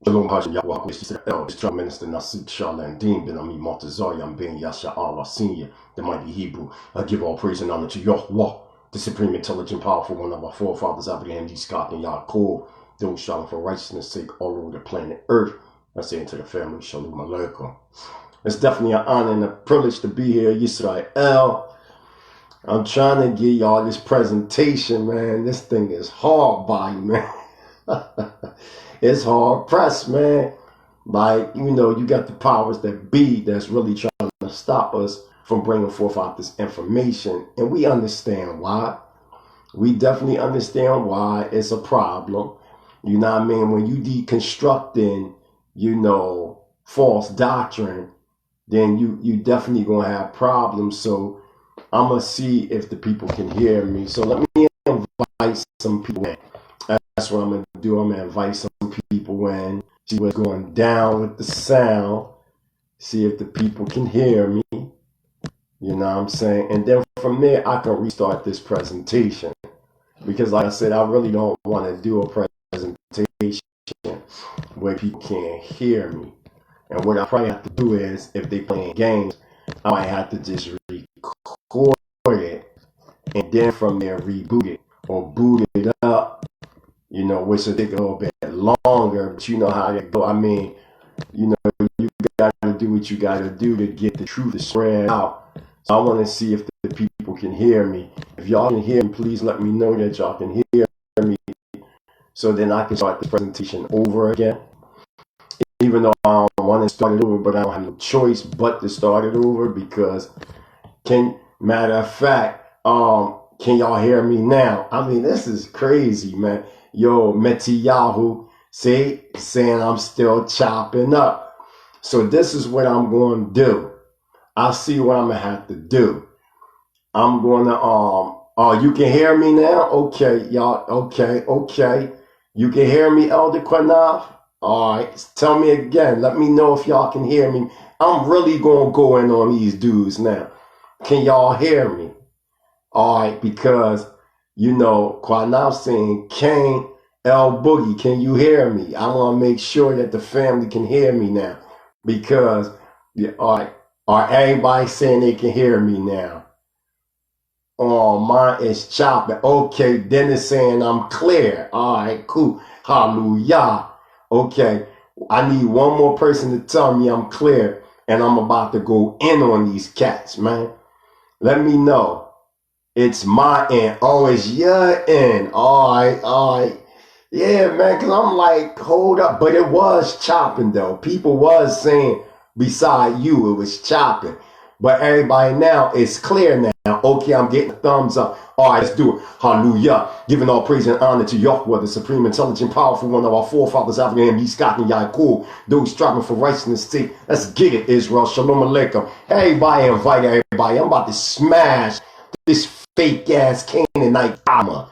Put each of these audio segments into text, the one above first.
Shalom Ha Mashayach Yahawashi, this trial minister Nasib Sharlan Dean Ben Ami Maltazar Yam Ben Yasha Allah Senior, the mighty Hebrew. I give all praise and honor to Yahweh, the supreme, intelligent, powerful one of our forefathers, Abraham, Yitzchak, and Yaakov, those striving for righteousness' sake all over the planet Earth. I say to the family, Shalom Aleichem. It's definitely an honor and a privilege to be here, Israel. I'm trying to give y'all this presentation, man. This thing is hard body, man. It's hard pressed, man. Like, you know, you got the powers that be that's really trying to stop us from bringing forth out this information. And we understand why. We definitely understand why it's a problem. You know what I mean? When you deconstructing, you know, false doctrine, then you definitely going to have problems. So I'm going to see if the people can hear me. So let me invite some people in. That's what I'm going to do. I'm going to invite some people in, see what's going down with the sound, see if the people can hear me. You know what I'm saying? And then from there, I can restart this presentation. Because like I said, I really don't want to do a presentation where people can't hear me. And what I probably have to do is, if they playing games, I might have to just record it and then from there reboot it or boot it up, you know, which will take a little bit longer, but you know how they go. I mean, you know, you got to do what you got to do to get the truth to spread out. So I want to see if the people can hear me. If y'all can hear me, please let me know that y'all can hear me, so then I can start the presentation over again. Even though I don't want to start it over, but I don't have no choice but to start it over because, matter of fact, can y'all hear me now? I mean, this is crazy, man. Yo, Metiyahu, saying I'm still chopping up. So this is what I'm going to do. I'll see what I'm going to have to do. I'm going to, you can hear me now? Okay, y'all, okay. You can hear me, Elder Qanath? All right, tell me again. Let me know if y'all can hear me. I'm really going to go in on these dudes now. Can y'all hear me? All right, because, you know, Qanath saying, Cain, El Boogie, can you hear me? I want to make sure that the family can hear me now. Because, all right, are everybody saying they can hear me now? Oh, mine is chopping. Okay, then it's saying I'm clear. All right, cool. Hallelujah. Okay, I need one more person to tell me I'm clear, and I'm about to go in on these cats, man. Let me know. It's my end. Oh, it's your end. All right. Yeah, man, because I'm like, hold up. But it was chopping, though. People was saying, beside you, it was chopping. But everybody now, it's clear now. Okay, I'm getting a thumbs up. All right, let's do it. Hallelujah. Giving all praise and honor to Yahweh, the supreme, intelligent, powerful one of our forefathers, Abraham, Yitzchak, and Yaakov, those striving for righteousness' sake. Let's get it, Israel. Shalom Aleichem. Everybody invite everybody. I'm about to smash this fake-ass Canaanite armor.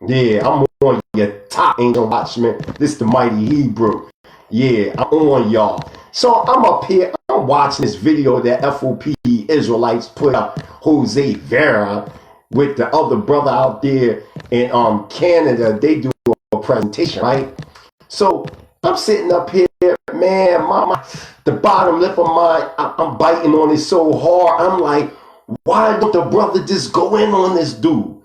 Yeah, I'm on your top angel Watchmen. This the mighty Hebrew. Yeah, I'm on y'all. So I'm up here. I'm watching this video that F.O.P.E. Israelites put up, Jose Vera, with the other brother out there in Canada. They do a presentation, right? So I'm sitting up here, man, the bottom lip of mine, I'm biting on it so hard. I'm like, why don't the brother just go in on this dude?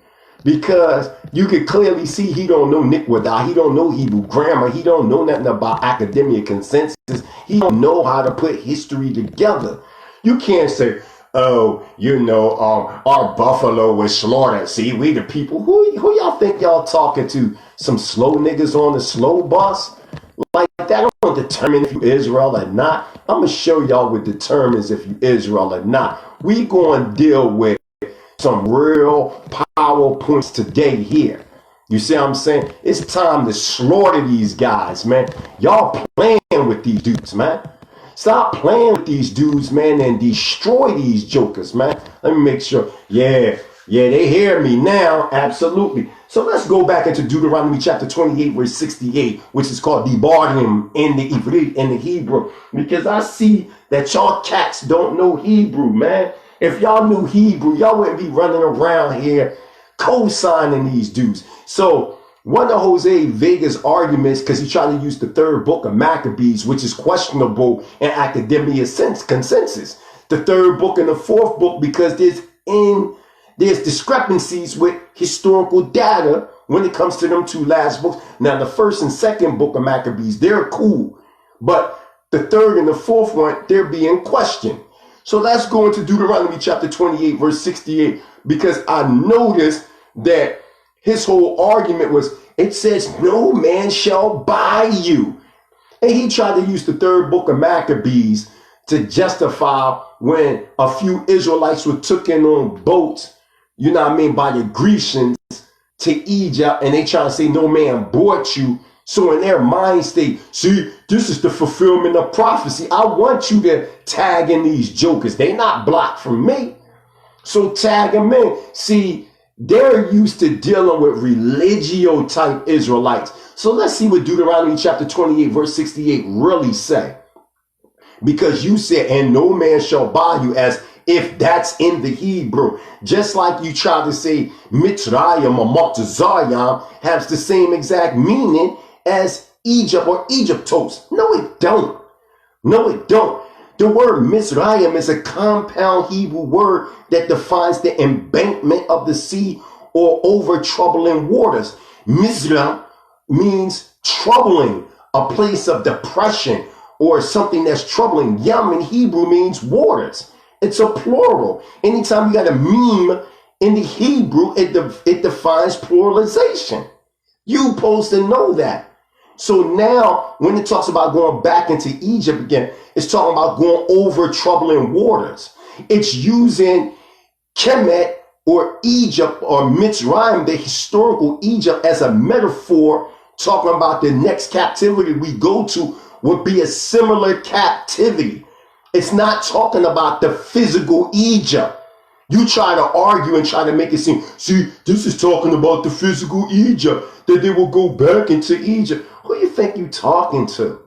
Because you can clearly see he don't know Nikwadah. He don't know Hebrew grammar. He don't know nothing about academic consensus. He don't know how to put history together. You can't say, oh, you know, our buffalo was slaughtered. See, we the people. Who y'all think y'all talking to? Some slow niggas on the slow bus? Like that don't determine if you Israel or not. I'm going to show y'all what determines if you Israel or not. We going to deal with some real power points today here. You see what I'm saying? It's time to slaughter these guys, man. Y'all playing with these dudes, man. Stop playing with these dudes, man, and destroy these jokers, man. Let me make sure. Yeah, they hear me now. Absolutely. So let's go back into Deuteronomy chapter 28, verse 68, which is called Debarim in the Ivrit, in the Hebrew. Because I see that y'all cats don't know Hebrew, man. If y'all knew Hebrew, y'all wouldn't be running around here co-signing these dudes. So one of Jose Vega's arguments, because he tried to use the third book of Maccabees, which is questionable in academia consensus. The third book and the fourth book, because there's discrepancies with historical data when it comes to them two last books. Now, the first and second book of Maccabees, they're cool. But the third and the fourth one, they're being questioned. So let's go into Deuteronomy chapter 28, verse 68, because I noticed that his whole argument was, it says, no man shall buy you. And he tried to use the third book of Maccabees to justify when a few Israelites were taken on boats, you know what I mean, by the Grecians to Egypt, and they trying to say no man bought you. So in their mind state, see, this is the fulfillment of prophecy. I want you to tag in these jokers. They not blocked from me. So tag them in. See, they're used to dealing with religio type Israelites. So let's see what Deuteronomy chapter 28 verse 68 really say. Because you said, and no man shall buy you, as if that's in the Hebrew. Just like you try to say Mitzrayim or Maltazayam has the same exact meaning as Egypt or Egyptos. No, it don't. No, it don't. The word Mizraim is a compound Hebrew word that defines the embankment of the sea or over troubling waters. Mizra means troubling, a place of depression or something that's troubling. Yam in Hebrew means waters. It's a plural. Anytime you got a meme in the Hebrew, it defines pluralization. You're supposed to know that. So now when it talks about going back into Egypt again, it's talking about going over troubling waters. It's using Kemet or Egypt or Mitzrayim, the historical Egypt, as a metaphor, talking about the next captivity we go to would be a similar captivity. It's not talking about the physical Egypt. You try to argue and try to make it seem, see, this is talking about the physical Egypt, that they will go back into Egypt. Who you think you talking to?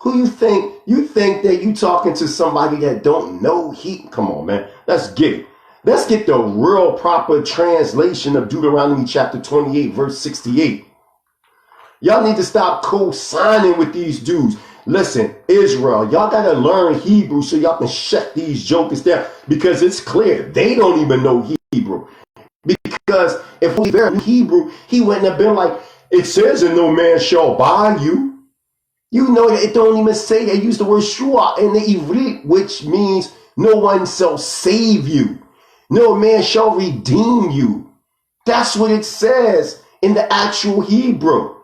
Who you think? You think that you talking to somebody that don't know he? Come on, man. Let's get it. Let's get the real proper translation of Deuteronomy chapter 28, verse 68. Y'all need to stop co-signing with these dudes. Listen, Israel, y'all got to learn Hebrew so y'all can shut these jokers down, because it's clear they don't even know Hebrew. Because if we knew Hebrew, he wouldn't have been like, it says, and no man shall buy you. You know that it don't even say, they use the word shua in the Ivrit, which means no one shall save you. No man shall redeem you. That's what it says in the actual Hebrew.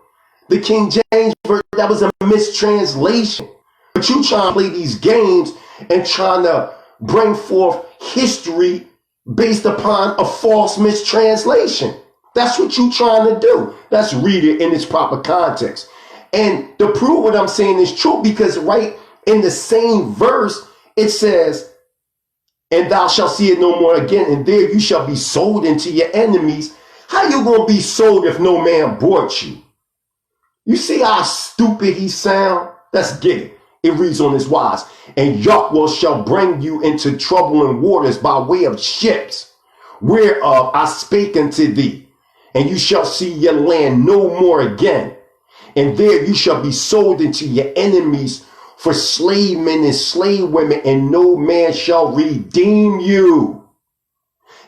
The King James version, that was a mistranslation. But you trying to play these games and trying to bring forth history based upon a false mistranslation. That's what you trying to do. Let's read it in its proper context. And to prove what I'm saying is true, because right in the same verse, it says, and thou shalt see it no more again, and there you shall be sold into your enemies. How you going to be sold if no man bought you? You see how stupid he sound? Let's get it. It reads on this wise. And Yahweh shall bring you into troubling waters by way of ships, whereof I spake unto thee. And you shall see your land no more again. And there you shall be sold into your enemies for slave men and slave women, and no man shall redeem you.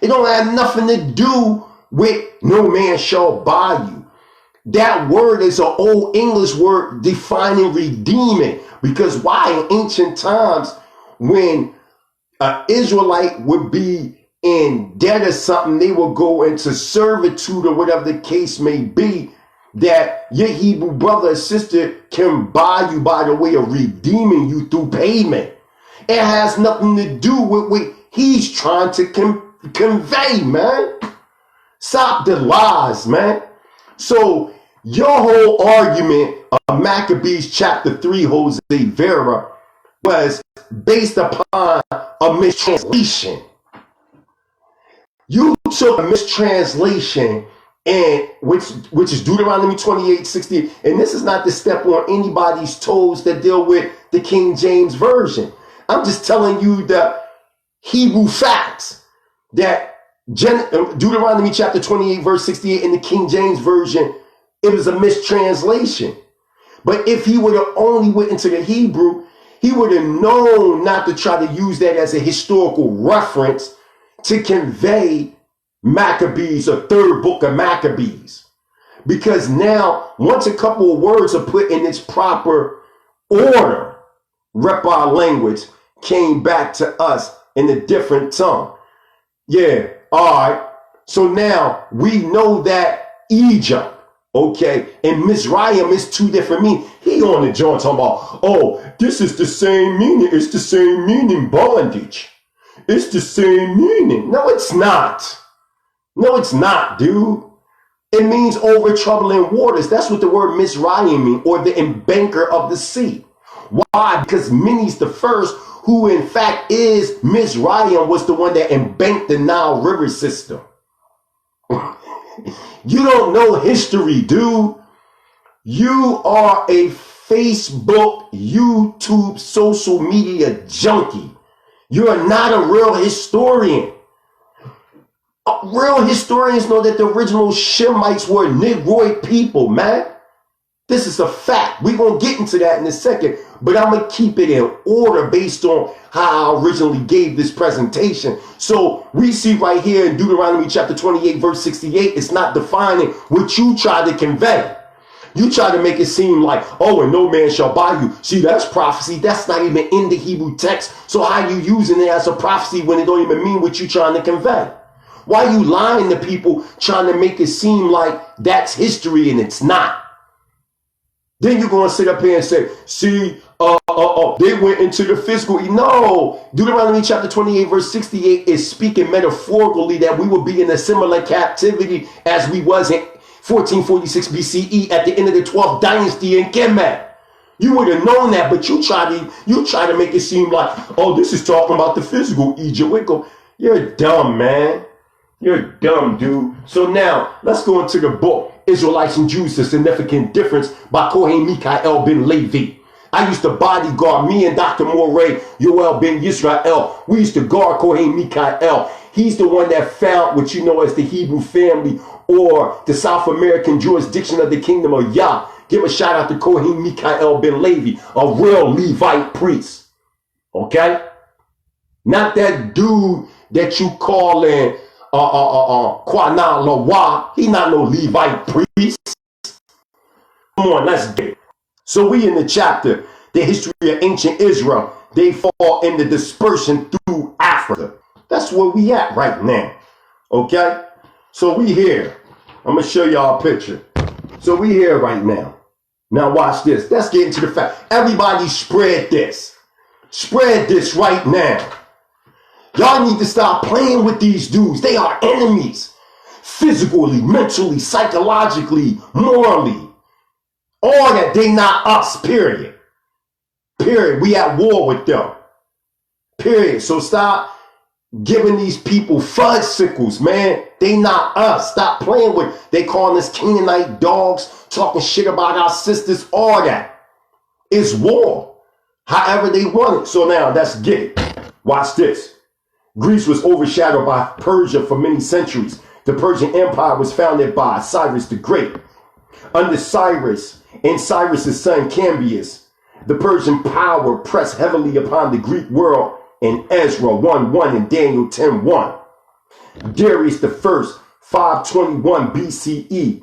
It don't have nothing to do with no man shall buy you. That word is an old English word defining redeeming. Because why in ancient times, when an Israelite would be in debt or something, they would go into servitude or whatever the case may be, that your Hebrew brother or sister can buy you by the way of redeeming you through payment. It has nothing to do with what he's trying to convey, man. Stop the lies, man. So your whole argument of Maccabees chapter 3, Jose Vera, was based upon a mistranslation. You took a mistranslation, and which is Deuteronomy 28:60, and this is not to step on anybody's toes that deal with the King James version. I'm just telling you the Hebrew facts that Deuteronomy chapter 28 verse 68 in the King James version It was a mistranslation. But if he would have only went into the Hebrew, he would have known not to try to use that as a historical reference to convey Maccabees or third book of Maccabees. Because now, once a couple of words are put in its proper order, Repa language came back to us in a different tongue. Yeah, all right. So now we know that Egypt, okay, and Mizraim is two different meanings. He on the joint talking about, oh, this is the same meaning. It's the same meaning, bondage. It's the same meaning. No, it's not. No, it's not, dude. It means over troubling waters. That's what the word Mizraim means, or the embanker of the sea. Why? Because Menes the first, who in fact is Mizraim, was the one that embanked the Nile River system. You don't know history, dude. You are a Facebook, YouTube, social media junkie. You're not a real historian. Real historians know that the original Shemites were Negroid people, man. This is a fact. We're going to get into that in a second, but I'm going to keep it in order based on how I originally gave this presentation. So we see right here in Deuteronomy chapter 28, verse 68, it's not defining what you try to convey. You try to make it seem like, oh, and no man shall buy you. See, that's prophecy. That's not even in the Hebrew text. So how you using it as a prophecy when it don't even mean what you trying to convey? Why are you lying to people trying to make it seem like that's history and it's not? Then you're going to sit up here and say, see, they went into the physical. No, Deuteronomy chapter 28, verse 68 is speaking metaphorically that we will be in a similar captivity as we was in 1446 BCE at the end of the 12th dynasty in Qanath. You would have known that, but you try to make it seem like, oh, this is talking about the physical Egypt. You're dumb, man. You're dumb, dude. So now, let's go into the book, Israelites and Jews, The Significant Difference by Kohen Mikael ben Levi. I used to bodyguard, me and Dr. Moray, Yoel ben Yisrael. We used to guard Kohen Mikael. He's the one that found what you know as the Hebrew family or the South American jurisdiction of the kingdom of Yah. Give a shout out to Kohen Mikael ben Levi, a real Levite priest. Okay? Not that dude that you call in Qanath. He not no Levite priest. Come on, let's get it. So we in the chapter, the history of ancient Israel. They fall in the dispersion through Africa. That's where we at right now. Okay? So we here. I'm going to show y'all a picture. So we here right now. Now watch this. Let's get into the fact. Everybody spread this. Spread this right now. Y'all need to stop playing with these dudes. They are enemies. Physically, mentally, psychologically, morally. All that. They not us, period. Period. We at war with them. Period. So stop giving these people fudge sickles, man. They not us. Stop playing with. They calling us Canaanite dogs, talking shit about our sisters, all that. It's war. However they want it. So now, let's get it. Watch this. Greece was overshadowed by Persia for many centuries. The Persian Empire was founded by Cyrus the Great. Under Cyrus and Cyrus's son Cambyses, the Persian power pressed heavily upon the Greek world in Ezra 1:1 and Daniel 10:1. Darius I, 521 BCE,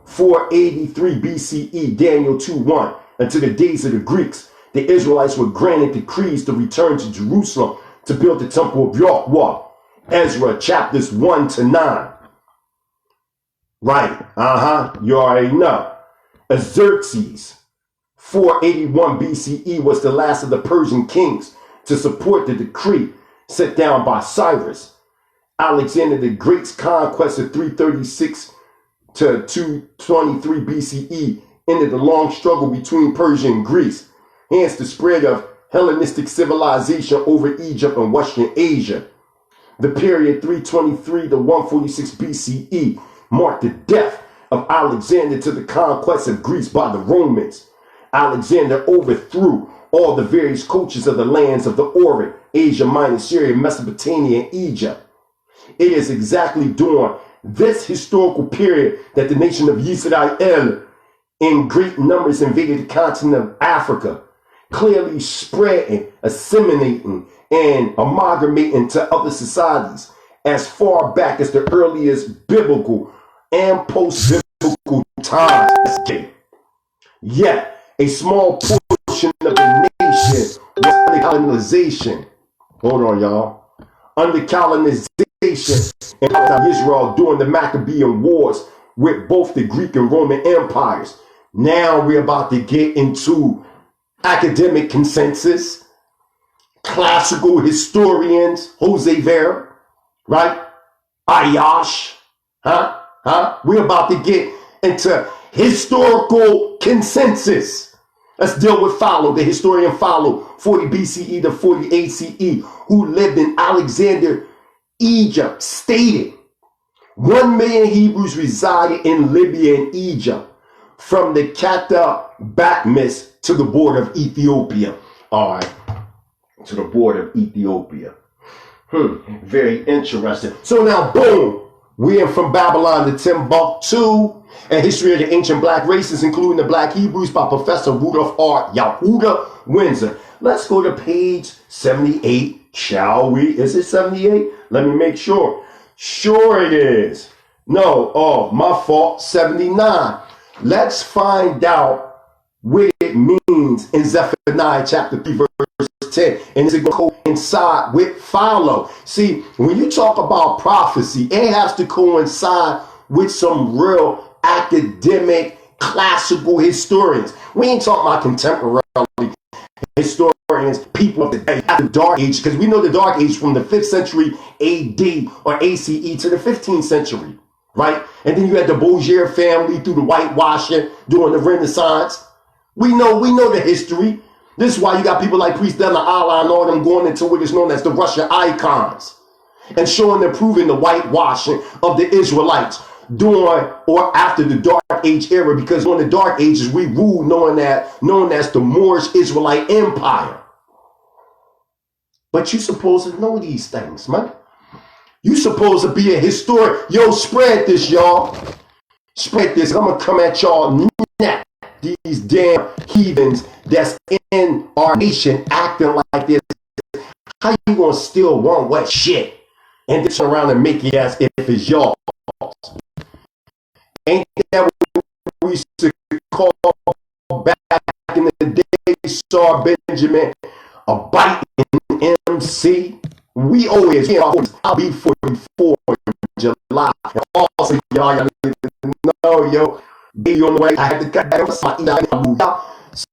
483 BCE, Daniel 2:1. Until the days of the Greeks, the Israelites were granted decrees to return to Jerusalem to build the temple of Yahweh. Ezra chapters 1-9. Right, you already know. Xerxes, 481 BCE, was the last of the Persian kings to support the decree set down by Cyrus. Alexander the Great's conquest of 336 to 223 BCE ended the long struggle between Persia and Greece, hence the spread of Hellenistic civilization over Egypt and Western Asia. The period 323 to 146 BCE marked the death of Alexander to the conquest of Greece by the Romans. Alexander overthrew all the various cultures of the lands of the Orient, Asia Minor, Syria, Mesopotamia, and Egypt. It is exactly during this historical period that the nation of Israel in great numbers invaded the continent of Africa, clearly spreading, assimilating, and amalgamating to other societies as far back as the earliest biblical and post-biblical times. Yet, a small portion of the nation was under colonization. Hold on, y'all. Under colonization in Israel during the Maccabean Wars with both the Greek and Roman empires. Now we're about to get into academic consensus, classical historians, Jose Vera, right? Ayash, We're about to get into historical consensus. Let's deal with Philo, the historian Philo, 40 BCE to 40 ACE, who lived in Alexander, Egypt, stated 1 million Hebrews resided in Libya and Egypt, from the Qanath to the border of Ethiopia. All right, to the border of Ethiopia. Very interesting. So now, boom, we're from Babylon to Timbuktu, and history of the ancient black races, including the black Hebrews, by Professor Rudolph R. Yahuda Windsor. Let's go to page 78, shall we? Is it 78? Let me make sure. Sure it is. No, oh, my fault, 79. Let's find out what it means in Zephaniah chapter 3, verse 10. And is it going to coincide with Philo? See, when you talk about prophecy, it has to coincide with some real academic, classical historians. We ain't talking about contemporary historians, people of the day, the Dark Age, because we know the Dark Age from the 5th century AD or ACE to the 15th century, right? And then you had the Beaujeu family through the whitewashing during the Renaissance. We know the history. This is why you got people like Priest Della Allah and all them going into what is known as the Russian icons and showing and proving the whitewashing of the Israelites during or after the Dark Age era, because during the Dark Ages we ruled known as the Moorish Israelite Empire. But you supposed to know these things, man. You supposed to be a historian. Yo, spread this, y'all. Spread this. I'm gonna come at y'all now. These damn heathens that's in our nation acting like this. How you gonna steal one wet shit and then turn around and make it as if it's y'all? Ain't that what we used to call back in the day, Sar Benjamin, a biting MC? We always, I'll be 44 in July. And also, y'all need to know, yo, baby on the way, I had to cut that.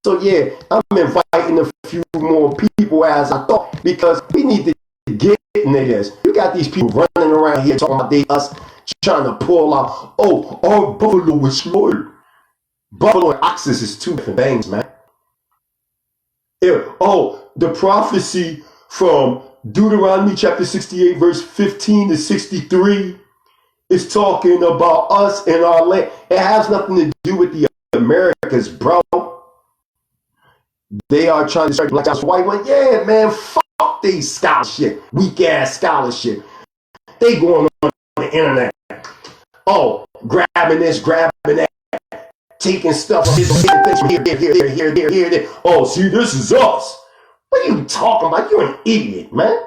So yeah, I'm inviting a few more people as I thought, because we need to get into this. You got these people running around here talking about us trying to pull out, oh, our buffalo is slaughtered. Buffalo and oxes is two different things, man. Oh, the prophecy from Deuteronomy chapter 68, verse 15 to 63 is talking about us and our land. It has nothing to do with the Americas, bro. They are trying to start black as white one. Yeah, man, fuck these scholarship, weak ass scholarship. They going on the internet. Oh, grabbing this, grabbing that, taking stuff from here. Oh, see, this is us. What are you talking about? You're an idiot, man.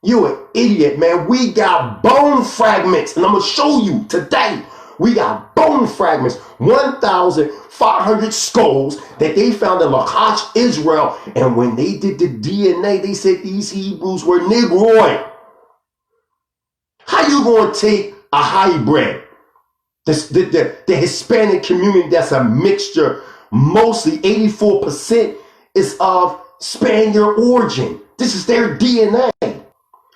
You're an idiot, man. We got bone fragments, and I'm going to show you today. We got bone fragments, 1,500 skulls that they found in Lachash, Israel. And when they did the DNA, they said these Hebrews were Negroid. How you going to take a hybrid? The Hispanic community that's a mixture, mostly 84% is of Spaniard origin. This is their DNA,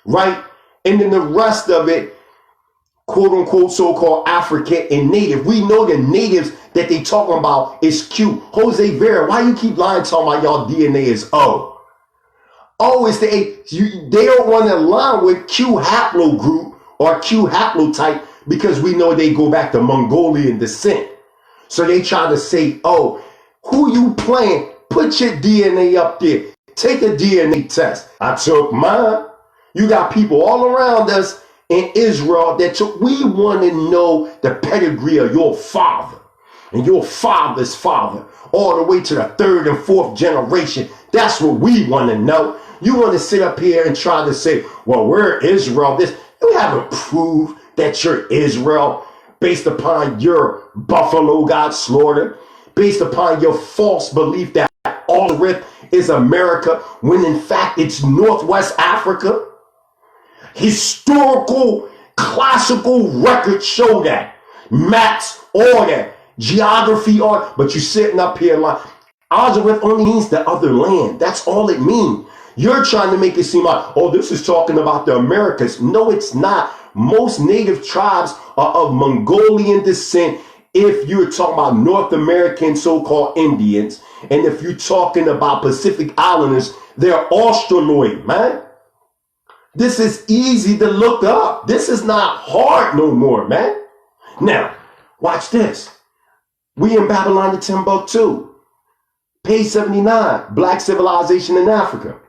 right? And then the rest of it, quote unquote, so-called African and native. We know the natives that they talking about is Q. Jose Vera, why you keep lying talking about y'all DNA is O? O is the A. They don't want to align with Q haplogroup or Q haplotype because we know they go back to Mongolian descent. So they try to say, oh, who you playing? Put your DNA up there. Take a DNA test. I took mine. You got people all around us in Israel that we want to know the pedigree of your father and your father's father, all the way to the third and fourth generation. That's what we want to know. You want to sit up here and try to say, well, we're Israel. You haven't proved that you're Israel based upon your buffalo got slaughtered, based upon your false belief that Nazareth is America, when in fact it's Northwest Africa. Historical, classical records show that. Maps, all that. Geography, all. But you're sitting up here like, Nazareth only means the other land. That's all it means. You're trying to make it seem like, oh, this is talking about the Americas. No, it's not. Most native tribes are of Mongolian descent if you're talking about North American so-called Indians. And if you're talking about Pacific Islanders, they're Australoid, man. This is easy to look up. This is not hard no more, man. Now, watch this. We in Babylon to Timbuktu. Page 79, Black Civilization in Africa.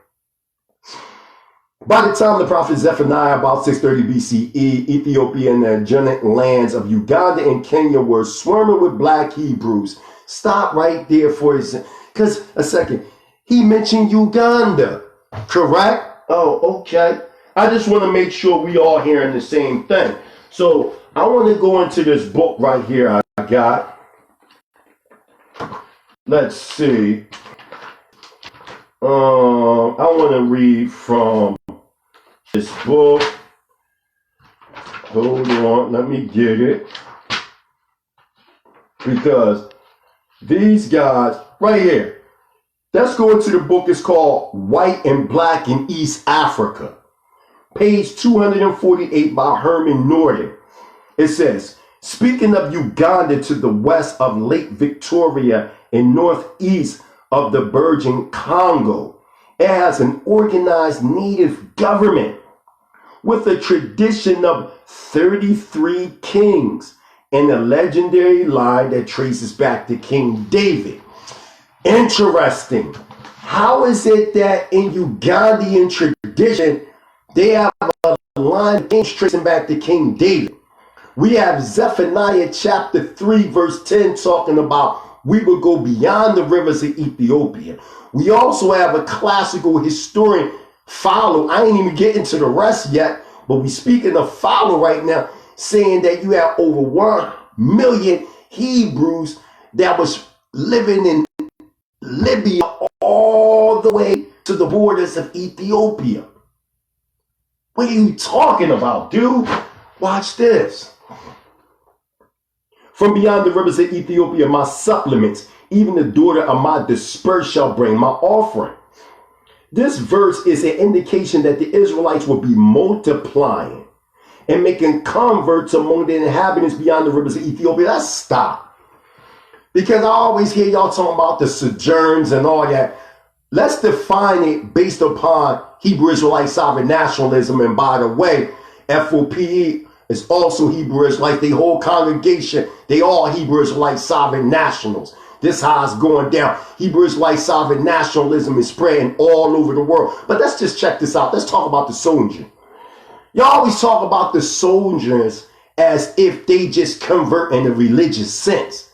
By the time the prophet Zephaniah, about 630 BCE, Ethiopia and the adjacent lands of Uganda and Kenya were swarming with black Hebrews. Stop right there for a second. He mentioned Uganda, correct? Oh, okay. I just want to make sure we all hearing the same thing. So I want to go into this book right here I got. Let's see. I want to read from this book. Hold on, let me get it. Because these guys, right here, let's go into the book. It's called White and Black in East Africa. Page 248 by Herman Norton. It says, speaking of Uganda to the west of Lake Victoria and northeast of the Virgin Congo, it has an organized native government with a tradition of 33 kings and a legendary line that traces back to King David. Interesting. How is it that in Ugandan tradition, they have a line tracing back to King David? We have Zephaniah chapter 3, verse 10 talking about we will go beyond the rivers of Ethiopia. We also have a classical historian, Follow. I ain't even getting to the rest yet, but we speaking of Follow right now, saying that you have over 1 million Hebrews that was living in Libya all the way to the borders of Ethiopia. What are you talking about, dude? Watch this. From beyond the rivers of Ethiopia, my supplements, even the daughter of my dispersed shall bring my offering. This verse is an indication that the Israelites will be multiplying and making converts among the inhabitants beyond the rivers of Ethiopia. Let's stop. Because I always hear y'all talking about the sojourns and all that. Let's define it based upon Hebrew Israelite sovereign nationalism. And by the way, F.O.P.E. is also Hebrew Israelite. The whole congregation, they all Hebrew Israelite sovereign nationals. This how it's going down. Hebrew Israelite sovereign nationalism is spreading all over the world. But let's just check this out. Let's talk about the soldier. Y'all always talk about the soldiers as if they just convert in a religious sense.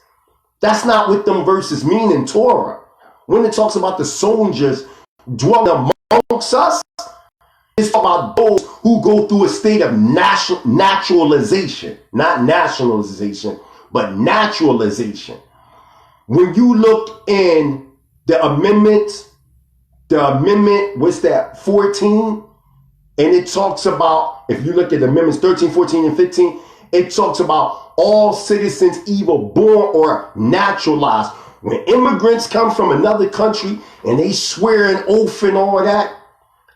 That's not what them verses mean in Torah. When it talks about the soldiers dwelling amongst us, it's about those who go through a state of naturalization. Not nationalization, but naturalization. When you look in the amendment, what's that, 14? And it talks about, if you look at the amendments 13, 14, and 15, it talks about all citizens either born or naturalized. When immigrants come from another country and they swear an oath and all that,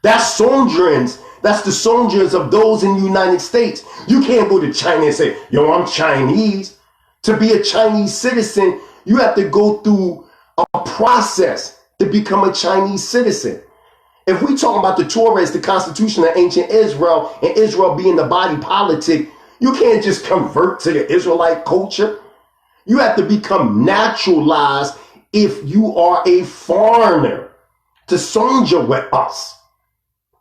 that's sojourns. That's the sojourns of those in the United States. You can't go to China and say, yo, I'm Chinese. To be a Chinese citizen, you have to go through a process to become a Chinese citizen. If we talk about the Torah as the constitution of ancient Israel and Israel being the body politic, you can't just convert to the Israelite culture. You have to become naturalized if you are a foreigner to sojourn with us.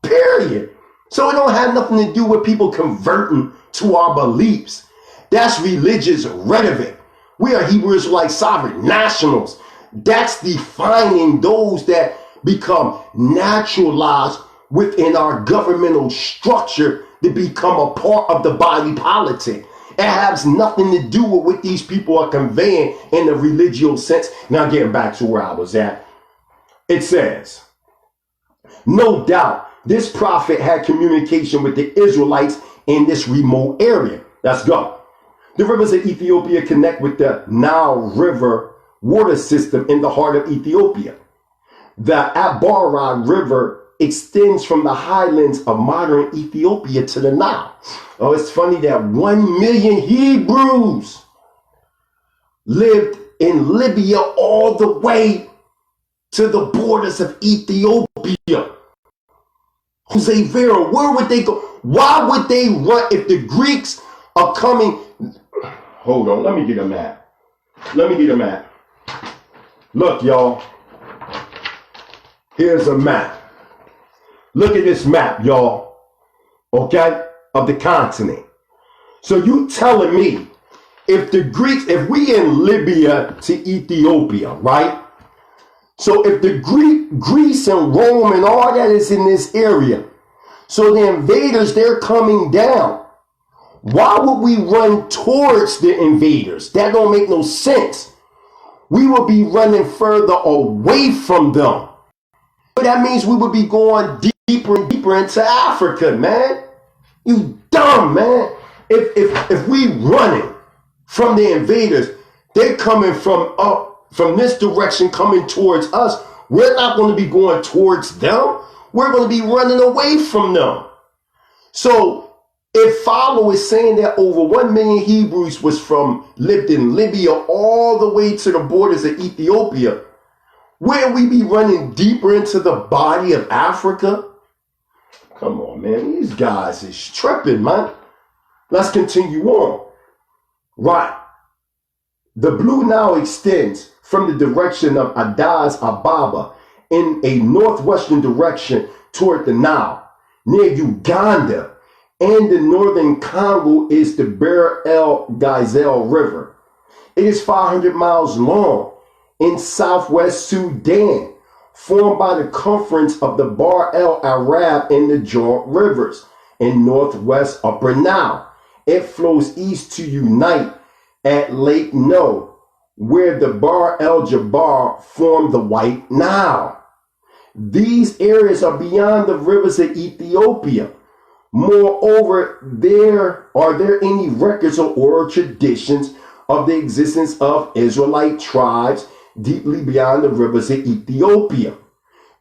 Period. So it don't have nothing to do with people converting to our beliefs. That's religious rhetoric. We are Hebrew Israelite sovereign nationals. That's defining those that become naturalized within our governmental structure to become a part of the body politic. It has nothing to do with what these people are conveying in the religio sense. Now getting back to where I was at. It says, no doubt this prophet had communication with the Israelites in this remote area. Let's go. The rivers of Ethiopia connect with the Nile River water system in the heart of Ethiopia. The Abara River extends from the highlands of modern Ethiopia to the Nile. Oh, it's funny that 1 million Hebrews lived in Libya all the way to the borders of Ethiopia. Jose Vera, where would they go? Why would they run if the Greeks are coming? Hold on, let me get a map. Look, y'all. Here's a map. Look at this map, y'all. Okay? Of the continent. So you telling me if the Greeks, if we in Libya to Ethiopia, right? So if the Greece and Rome and all that is in this area, so the invaders, they're coming down. Why would we run towards the invaders? That don't make no sense. We would be running further away from them. But that means we would be going deeper and deeper into Africa, man. You dumb, man. If we running from the invaders, they're coming from up, from this direction coming towards us. We're not going to be going towards them. We're going to be running away from them. So if Follow is saying that over 1 million Hebrews lived in Libya all the way to the borders of Ethiopia, where we be running deeper into the body of Africa? Come on, man. These guys is tripping, man. Let's continue on. Right. The Blue Nile extends from the direction of Addis Ababa in a northwestern direction toward the Nile, near Uganda, and the northern Congo is the Bahr el Ghazal River. It is 500 miles long in southwest Sudan, formed by the confluence of the Bahr el Arab and the joint rivers in northwest Upper Nile. It flows east to unite at Lake No, where the Bahr el Jabbar form the White Nile. These areas are beyond the rivers of Ethiopia. Moreover, are there any records or oral traditions of the existence of Israelite tribes deeply beyond the rivers of Ethiopia?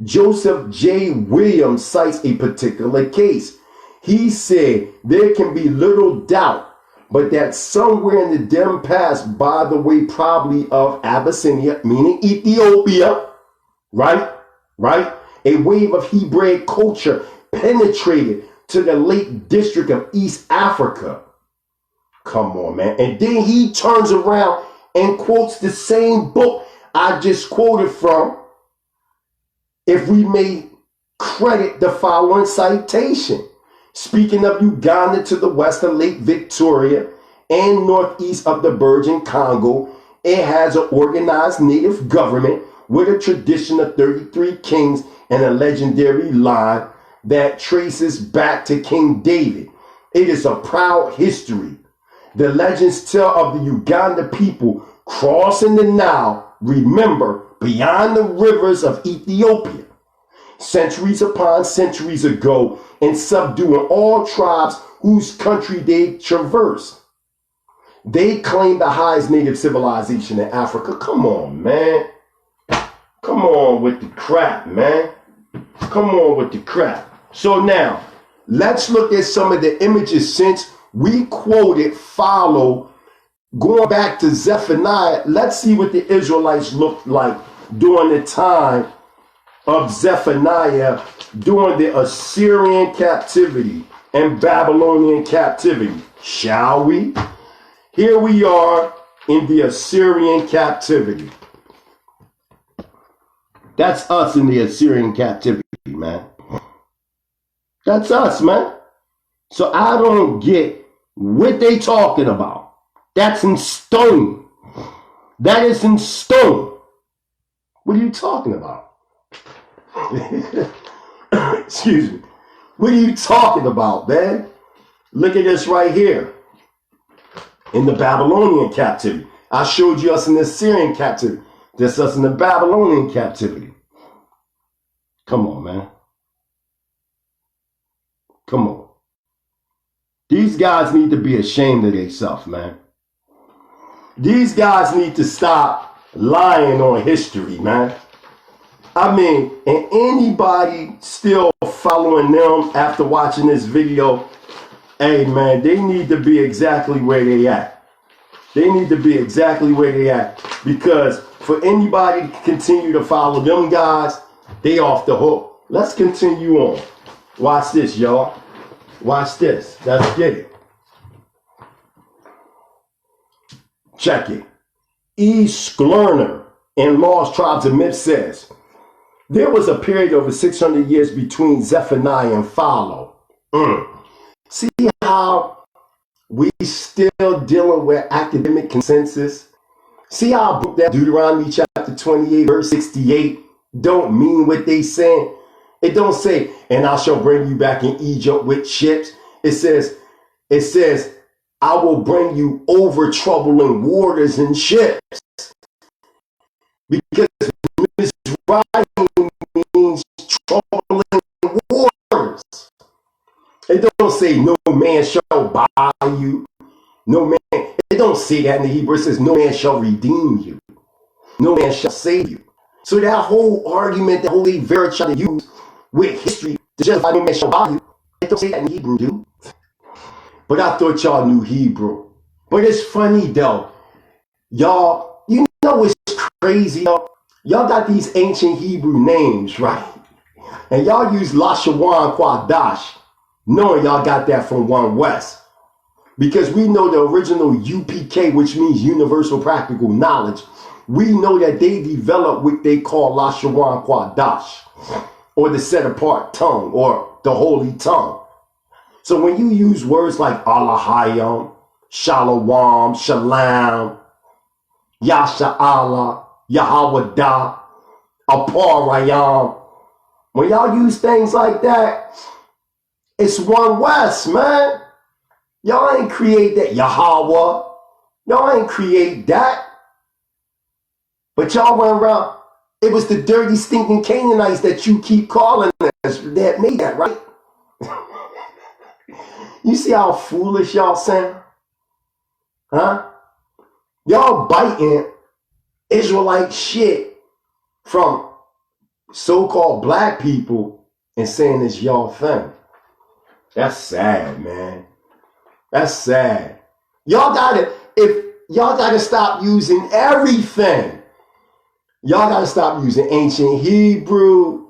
Joseph J. Williams cites a particular case. He said there can be little doubt but that somewhere in the dim past, by the way, probably of Abyssinia, meaning Ethiopia, right, a wave of Hebraic culture penetrated to the Lake District of East Africa. Come on, man. And then he turns around and quotes the same book I just quoted from, if we may credit the following citation. Speaking of Uganda to the west of Lake Victoria and northeast of the Virgin Congo, it has an organized native government with a tradition of 33 kings and a legendary line that traces back to King David. It is a proud history. The legends tell of the Uganda people crossing the Nile, remember, beyond the rivers of Ethiopia, centuries upon centuries ago, and subduing all tribes whose country they traverse. They claim the highest native civilization in Africa. Come on, man. Come on with the crap, man. Come on with the crap. So now, let's look at some of the images since we quoted Follow. Going back to Zephaniah, let's see what the Israelites looked like during the time of Zephaniah, during the Assyrian captivity and Babylonian captivity, shall we? Here we are in the Assyrian captivity. That's us in the Assyrian captivity, man. That's us, man. So I don't get what they talking about. That's in stone. That is in stone. What are you talking about? Excuse me. What are you talking about, man? Look at this right here. In the Babylonian captivity. I showed you us in the Assyrian captivity. This us in the Babylonian captivity. Come on, man. Come on. These guys need to be ashamed of themselves, man. These guys need to stop lying on history, man. I mean, and anybody still following them after watching this video, hey, man, they need to be exactly where they at. They need to be exactly where they at. Because for anybody to continue to follow them guys, they off the hook. Let's continue on. Watch this, y'all. Watch this. Let's get it. Check it. E. Sklerner in Lost Tribes of Myth says, there was a period over 600 years between Zephaniah and Philo. See how we still dealing with academic consensus? See how that Deuteronomy chapter 28 verse 68 don't mean what they saying? It don't say, and I shall bring you back in Egypt with ships. It says, I will bring you over troubling waters and ships. Because Mizraim means troubling waters. It don't say no man shall buy you. No man. It don't say that in the Hebrew. It says no man shall redeem you. No man shall save you. So that whole argument that Holy Vera tried to use with history to justify no man shall buy you, it don't say that in Hebrew, dude. But I thought y'all knew Hebrew. But it's funny though. Y'all, you know what's crazy, y'all? Y'all got these ancient Hebrew names, right? And y'all use Lashawan Kwadash, knowing y'all got that from One West. Because we know the original UPK, which means Universal Practical Knowledge, we know that they developed what they call Lashawan Kwadash, or the set apart tongue, or the holy tongue. So when you use words like Allahayam, Shalom, Shalom, Yasha Allah, Yahawadah, Aparayam, when y'all use things like that, it's One West, man. Y'all ain't create that. Yahweh, y'all ain't create that. But y'all went around, it was the dirty, stinking Canaanites that you keep calling us that made that, right? You see how foolish y'all sound? Huh? Y'all biting Israelite shit from so-called black people and saying it's y'all thing. That's sad, man. That's sad. Y'all gotta stop using everything. Y'all gotta stop using ancient Hebrew,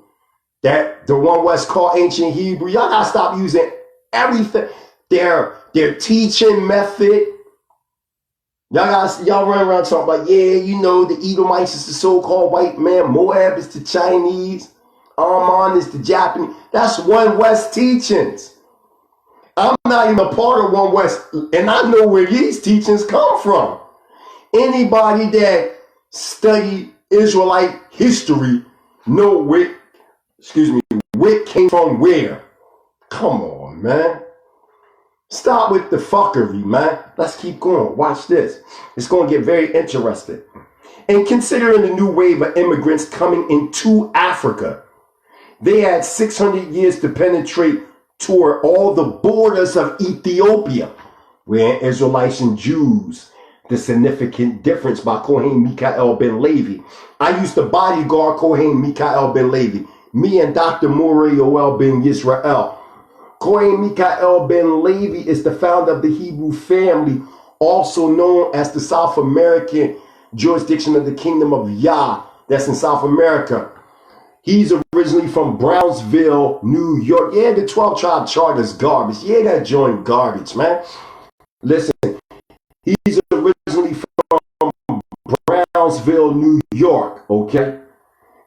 that the One West called ancient Hebrew. Y'all gotta stop using everything. Their teaching method. Y'all run around talking about, yeah, you know, the Edomites is the so-called white man, Moab is the Chinese, Ammon is the Japanese. That's One West teachings. I'm not even a part of One West, and I know where these teachings come from. Anybody that study Israelite history know where came from where. Come on, man. Stop with the fuckery, man. Let's keep going. Watch this. It's going to get very interesting. And considering the new wave of immigrants coming into Africa, they had 600 years to penetrate toward all the borders of Ethiopia, where Israelites and Jews, the significant difference by Kohen Mikael ben Levi. I used to bodyguard Kohen Mikael ben Levi. Me and Dr. Morey Yoel ben Yisrael. Kohen Mikael ben Levi is the founder of the Hebrew family, also known as the South American jurisdiction of the Kingdom of Yah, that's in South America. He's originally from Brownsville, New York. Yeah, the 12 tribe chart is garbage. Yeah, that joint garbage, man. Listen, he's originally from Brownsville, New York, okay?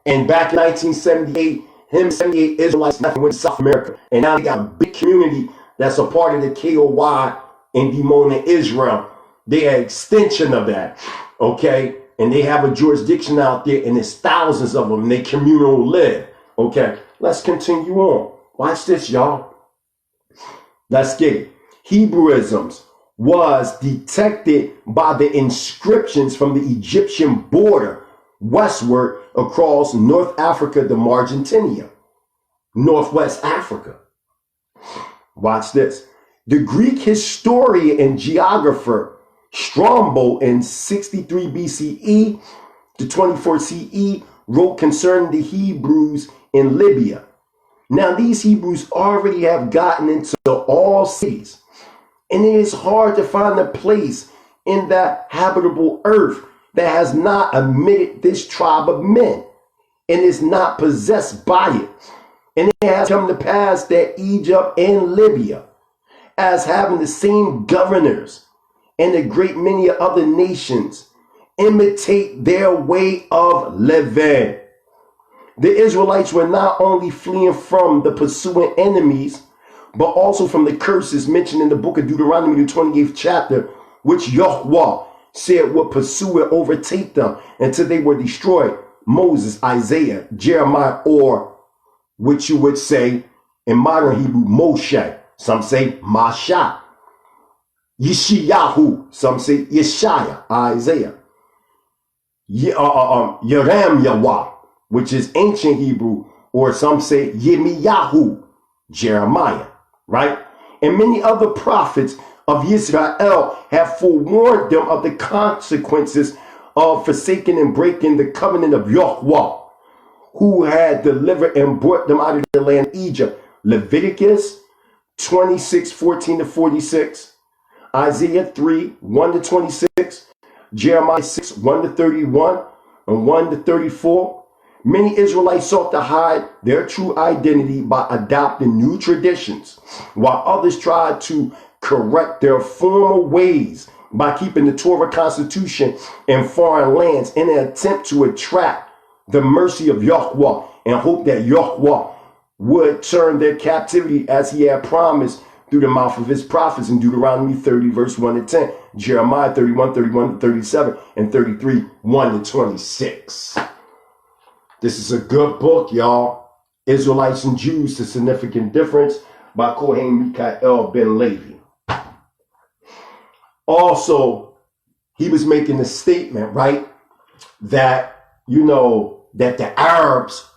And back in 1978, Him 78 Israelites left and went to South America. And now they got a big community that's a part of the KOY in Dimona, Israel. They are an extension of that. Okay? And they have a jurisdiction out there, and there's thousands of them, and they communal live. Okay? Let's continue on. Watch this, y'all. Let's get it. Hebrewisms was detected by the inscriptions from the Egyptian border westward across North Africa to Margentinia, Northwest Africa. Watch this. The Greek historian and geographer Strombo in 63 BCE to 24 CE wrote concerning the Hebrews in Libya. Now, these Hebrews already have gotten into all cities, and it is hard to find a place in that habitable earth that has not admitted this tribe of men and is not possessed by it. And it has come to pass that Egypt and Libya, as having the same governors and a great many other nations, imitate their way of living. The Israelites were not only fleeing from the pursuing enemies, but also from the curses mentioned in the book of Deuteronomy, the 28th chapter, which Yahweh said would pursue and overtake them until they were destroyed. Moses, Isaiah, Jeremiah, or which you would say in modern Hebrew, Moshe. Some say Masha. Yeshayahu. Some say Yeshaya, Isaiah. Yeram Yahweh, which is ancient Hebrew, or some say Yirmiyahu, Jeremiah, right? And many other prophets of Israel have forewarned them of the consequences of forsaking and breaking the covenant of Yahweh, who had delivered and brought them out of the land of Egypt. Leviticus 26:14-46, Isaiah 3:1-26, Jeremiah 6:1-31, and 1-34. Many Israelites sought to hide their true identity by adopting new traditions, while others tried to correct their former ways by keeping the Torah constitution in foreign lands in an attempt to attract the mercy of Yahweh and hope that Yahweh would turn their captivity as he had promised through the mouth of his prophets in Deuteronomy 30 verse 1-10, Jeremiah 31:31-37, and 33 1-26. This is a good book, y'all. Israelites and Jews, The Significant Difference, by Kohen Mikael Ben Levi. Also, he was making a statement, right, that, you know, that the Arabs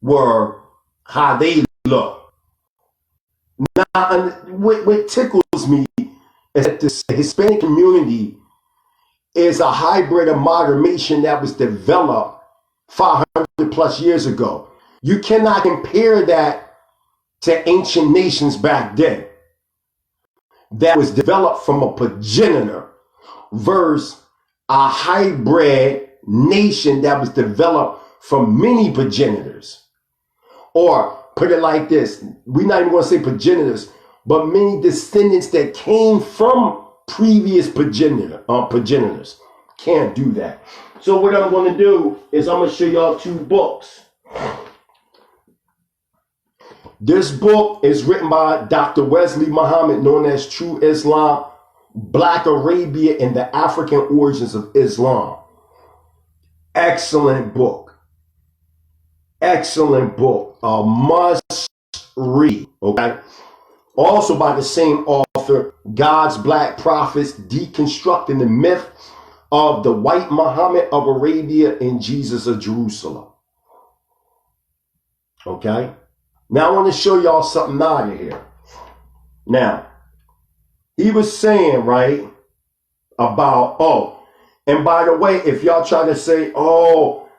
were how they look. Now, what tickles me is that the Hispanic community is a hybrid amalgamation that was developed 500 plus years ago. You cannot compare that to ancient nations back then that was developed from a progenitor versus a hybrid nation that was developed from many progenitors. Or put it like this, we're not even going to say progenitors, but many descendants that came from previous progenitors. Can't do that. So what I'm going to do is I'm going to show y'all two books. This book is written by Dr. Wesley Muhammad, known as True Islam, Black Arabia, and the African Origins of Islam. Excellent book. Excellent book. A must read. Okay. Also by the same author, God's Black Prophets, Deconstructing the Myth of the White Muhammad of Arabia and Jesus of Jerusalem. Okay. Now I want to show y'all something out of here. Now, he was saying, right, about, oh, and by the way, if y'all try to say, oh,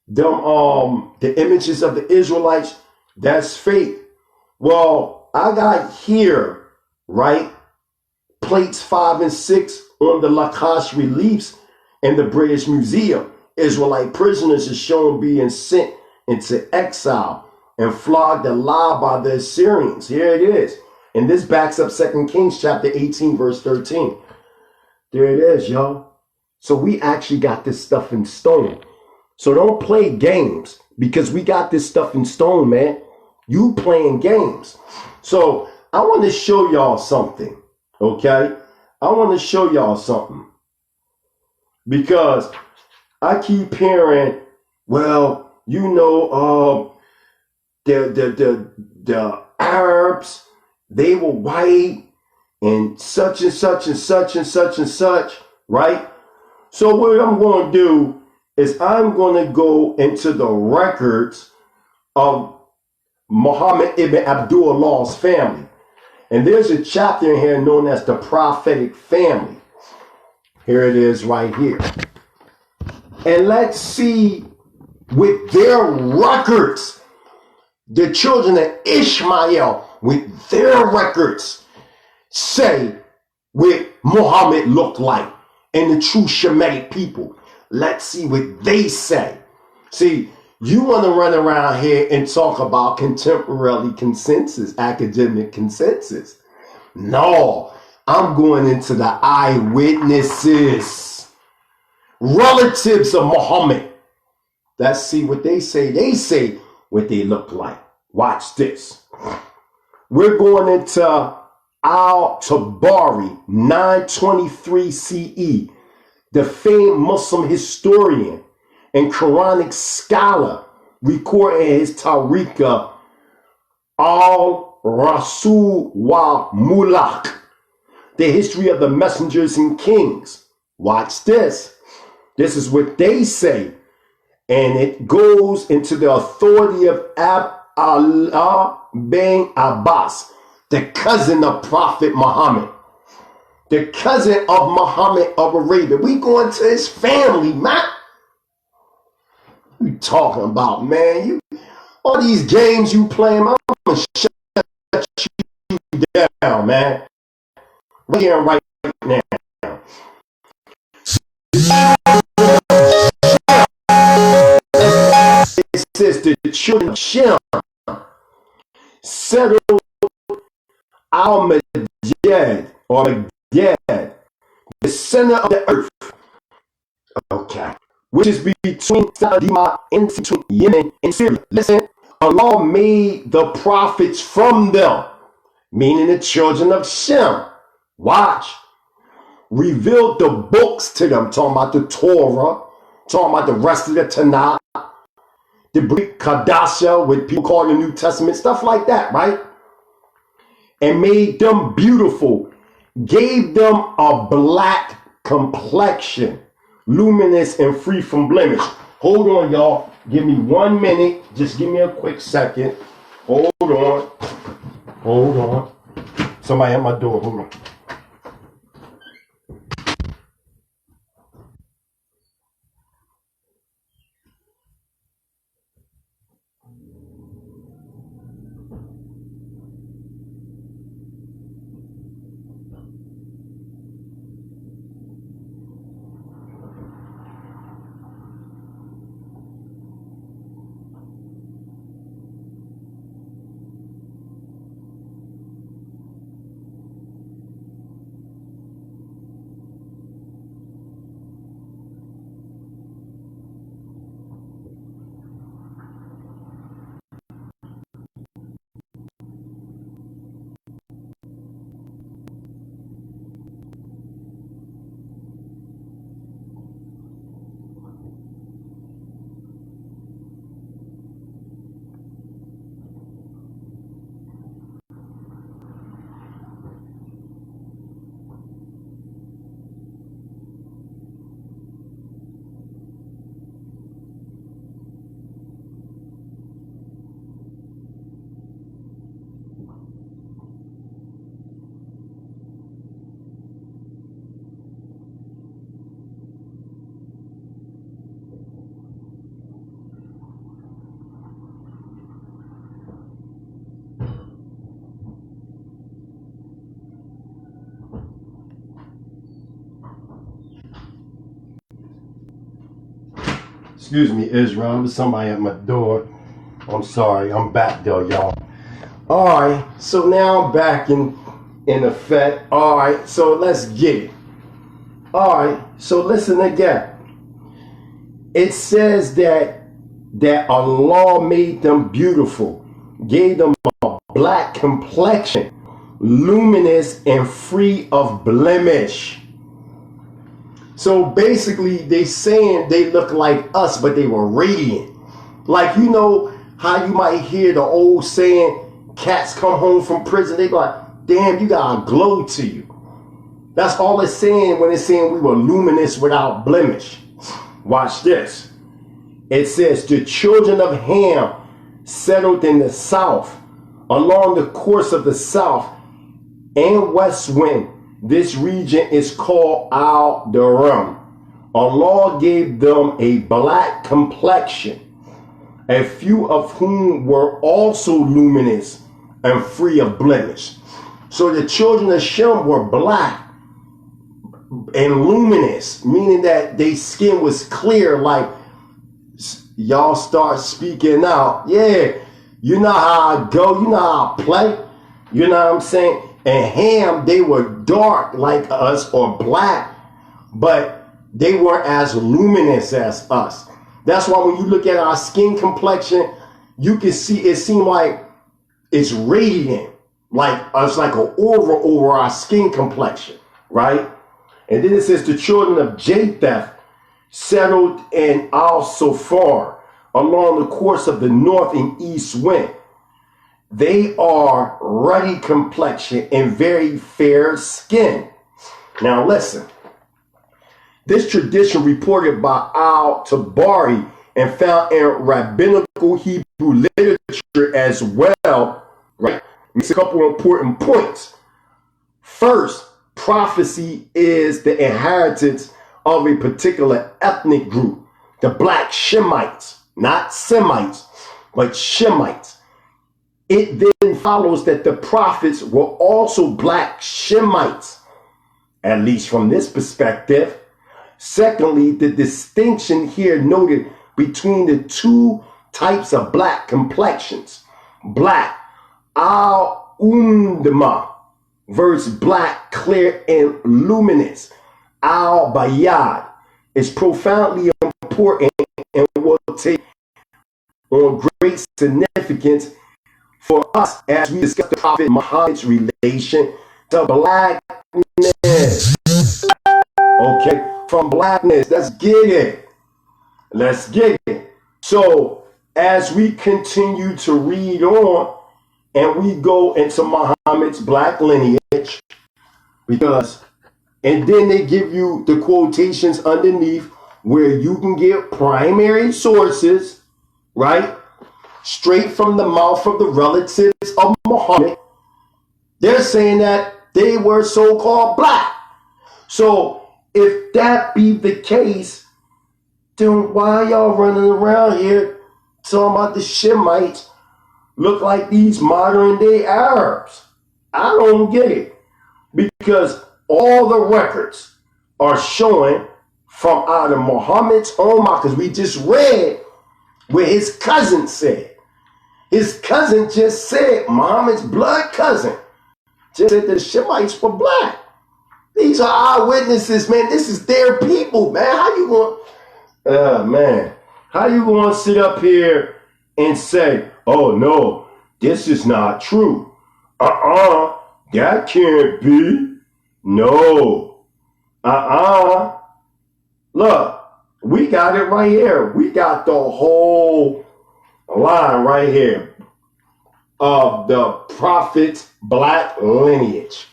the images of the Israelites, that's fake. Well, I got here, right, plates 5 and 6 on the Lakash reliefs in the British Museum. Israelite prisoners are shown being sent into exile and flogged alive by the Assyrians. Here it is. And this backs up 2 Kings chapter 18, verse 13. There it is, y'all. So we actually got this stuff in stone. So don't play games. because we got this stuff in stone, man. You playing games. So I want to show y'all something, okay? I want to show y'all something because I keep hearing, well, you know, the Arabs, they were white and such and such and such and such and such, right? So what I'm going to do is I'm going to go into the records of Muhammad ibn Abdullah's family. And there's a chapter in here known as the prophetic family. Here it is right here. And let's see with their records, the children of Ishmael with their records say what Muhammad looked like and the true Shemitic people. Let's see what they say. See, you want to run around here and talk about contemporary consensus, academic consensus. No, I'm going into the eyewitnesses, relatives of Muhammad. Let's see what they say. They say what they look like. Watch this. We're going into Al-Tabari, 923 CE, the famed Muslim historian and Quranic scholar, recording his Tariqa al-Rasul wa Mulak, the history of the messengers and kings. Watch this. This is what they say. And it goes into the authority of Abdullah bin Abbas, the cousin of Prophet Muhammad, the cousin of Muhammad of Arabia. We going to his family, man. You talking about, man? You all these games you playing, I'm gonna shut you down, man. Right here and right now. It says the children of Shem settled Al-Majad or Magad, the center of the earth. Okay. Which is between Yemen and Syria. Listen, Allah made the prophets from them, meaning the children of Shem. Watch. Revealed the books to them, talking about the Torah, talking about the rest of the Tanakh, the Greek Kadasha, what people call the New Testament, stuff like that, right? And made them beautiful, gave them a black complexion, luminous and free from blemish. Hold on, y'all. Give me 1 minute. Just give me a quick second. Hold on. Hold on. Somebody at my door. Hold on. Excuse me, Israel. There's somebody at my door. I'm sorry. I'm back though, y'all. All right. So now I'm back in effect. All right. So let's get it. All right. So listen again. It says that that Allah made them beautiful, gave them a black complexion, luminous and free of blemish. So basically they saying they look like us, but they were radiant. Like, you know how you might hear the old saying, cats come home from prison, they be like, damn, you got a glow to you. That's all it's saying when it's saying we were luminous without blemish. Watch this. It says, the children of Ham settled in the south, along the course of the south and west wind. This region is called Al-Daram. Allah gave them a black complexion, a few of whom were also luminous and free of blemish. So the children of Shem were black and luminous, meaning that their skin was clear. Like, y'all start speaking out. Yeah, you know how I go, you know how I play. You know what I'm saying? And Ham, they were dark like us, or black, but they weren't as luminous as us. That's why when you look at our skin complexion, you can see it seems like it's radiant, like it's like an aura over our skin complexion, right? And then it says the children of Japheth settled in Al-Sofar along the course of the north and east wind. They are ruddy complexion and very fair skin. Now listen, this tradition reported by Al-Tabari and found in rabbinical Hebrew literature as well, right? Makes a couple of important points. First, prophecy is the inheritance of a particular ethnic group, the black Shemites, not Semites, but Shemites. It then follows that the prophets were also black Shemites, at least from this perspective. Secondly, the distinction here noted between the two types of black complexions, black al-undama versus black, clear and luminous, al-bayad, is profoundly important and will take on great significance for us as we discuss the Prophet Muhammad's relation to blackness. Okay, from blackness, let's get it. Let's get it. So as we continue to read on and we go into Muhammad's black lineage, because, and then they give you the quotations underneath where you can get primary sources, right? Straight from the mouth of the relatives of Muhammad. They're saying that they were so-called black. So if that be the case, then why y'all running around here talking about the Shemites look like these modern day Arabs? I don't get it. Because all the records are showing from out of Muhammad's own mouth, because we just read where his cousin said. His cousin just said, Muhammad's blood cousin just said the Shemites were black. These are eyewitnesses, man. This is their people, man. How you going, how you going to sit up here and say, oh no, this is not true? That can't be. No. Look, we got it right here. We got the whole line right here of the prophet's black lineage.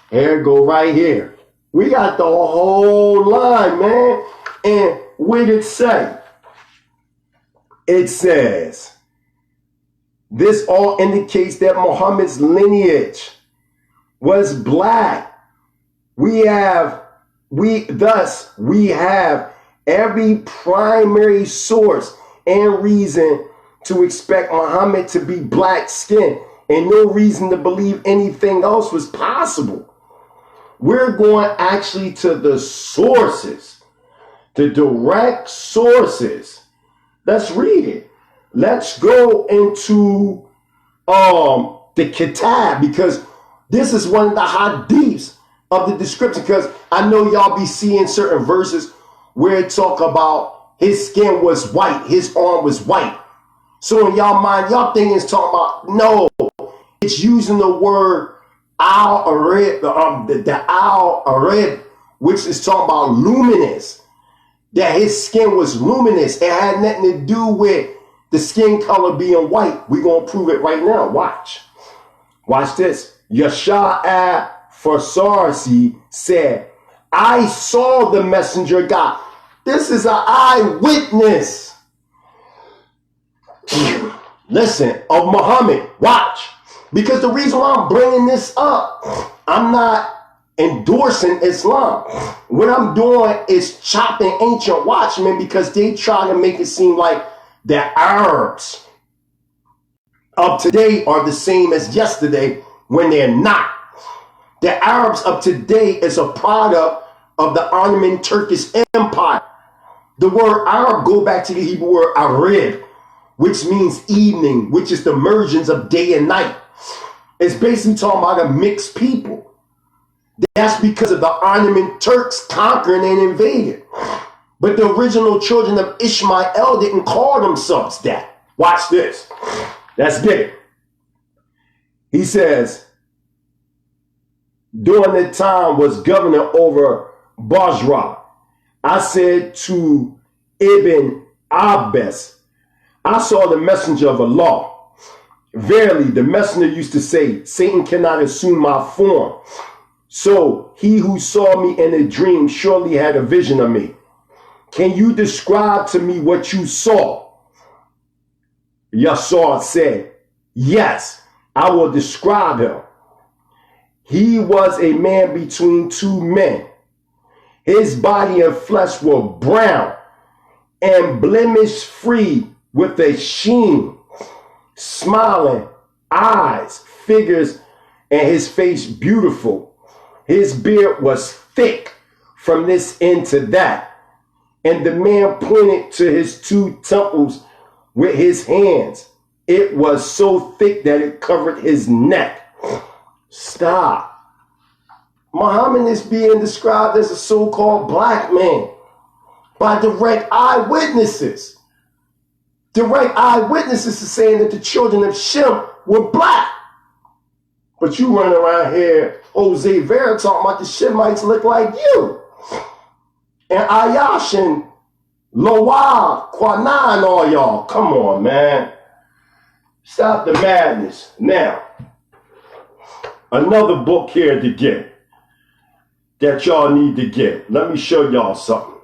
Here it go right here. We got the whole line, man. And what did it say? It says, this all indicates that Muhammad's lineage was black. We have every primary source and reason to expect Muhammad to be black skinned, and no reason to believe anything else was possible. We're going actually to the sources, the direct sources. Let's read it. Let's go into the Kitab, because this is one of the hadiths of the description, because I know y'all be seeing certain verses where it talk about his skin was white, his arm was white. So in y'all mind, y'all thinking it's talking about, no, it's using the word al-arib, the al-arib, which is talking about luminous, that his skin was luminous. It had nothing to do with the skin color being white. We're going to prove it right now. Watch this. Yeshua Farsarsi said, I saw the messenger of God. This is an eyewitness. Listen, of Muhammad. Watch. Because the reason why I'm bringing this up, I'm not endorsing Islam. What I'm doing is chopping ancient Watchmen because they try to make it seem like the Arabs of today are the same as yesterday when they're not. The Arabs of today is a product of the Ottoman Turkish Empire. The word Arab go back to the Hebrew word Arib, which means evening, which is the mergence of day and night. It's basically talking about a mixed people. That's because of the Ottoman Turks conquering and invading. But the original children of Ishmael didn't call themselves that. Watch this. Let's get it. He says, during the time was governor over Basra, I said to Ibn Abbas, I saw the messenger of Allah. Verily, the messenger used to say, Satan cannot assume my form. So he who saw me in a dream surely had a vision of me. Can you describe to me what you saw? Yasar said, yes, I will describe him. He was a man between two men. His body and flesh were brown and blemish free with a sheen, smiling eyes, figures, and his face beautiful. His beard was thick from this end to that. And the man pointed to his two temples with his hands. It was so thick that it covered his neck. Stop. Muhammad is being described as a so-called black man by direct eyewitnesses. Direct eyewitnesses is saying that the children of Shem were black. But you running around here, Jose Vera, talking about the Shemites look like you. And Ayash and Loa, Qanath, and all y'all. Come on, man. Stop the madness. Now, another book here to get that y'all need to get. Let me show y'all something.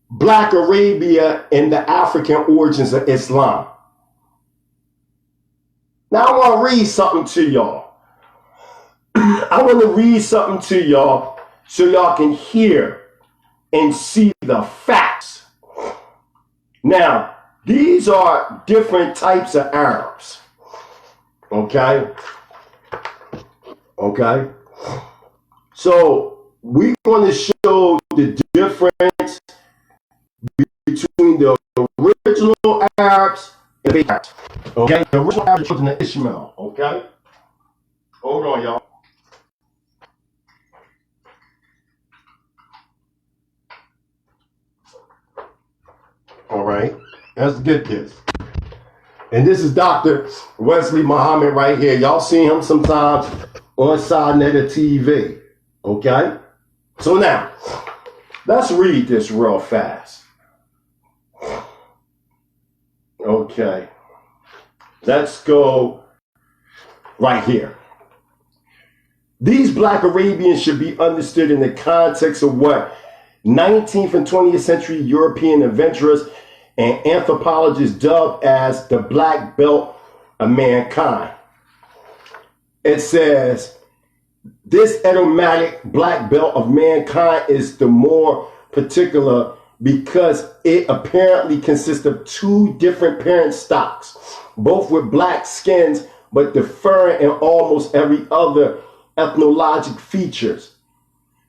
Black Arabia and the African Origins of Islam. Now I want to read something to y'all. I want to read something to y'all so y'all can hear and see the facts. Now, these are different types of Arabs. Okay? Okay? So, we're going to show the difference between the original Arabs and the fake Arabs. Okay? The original Arabs are children of Ishmael. Okay? Hold on, y'all. All right, let's get this. And this is Dr. Wesley Muhammad right here. Y'all see him sometimes on SideNet TV. Okay? So now, let's read this real fast. Okay. Let's go right here. These Black Arabians should be understood in the context of what 19th and 20th century European adventurers and anthropologists dubbed as the Black Belt of mankind. It says, this enigmatic Black Belt of mankind is the more particular because it apparently consists of two different parent stocks, both with black skins, but differing in almost every other ethnologic features.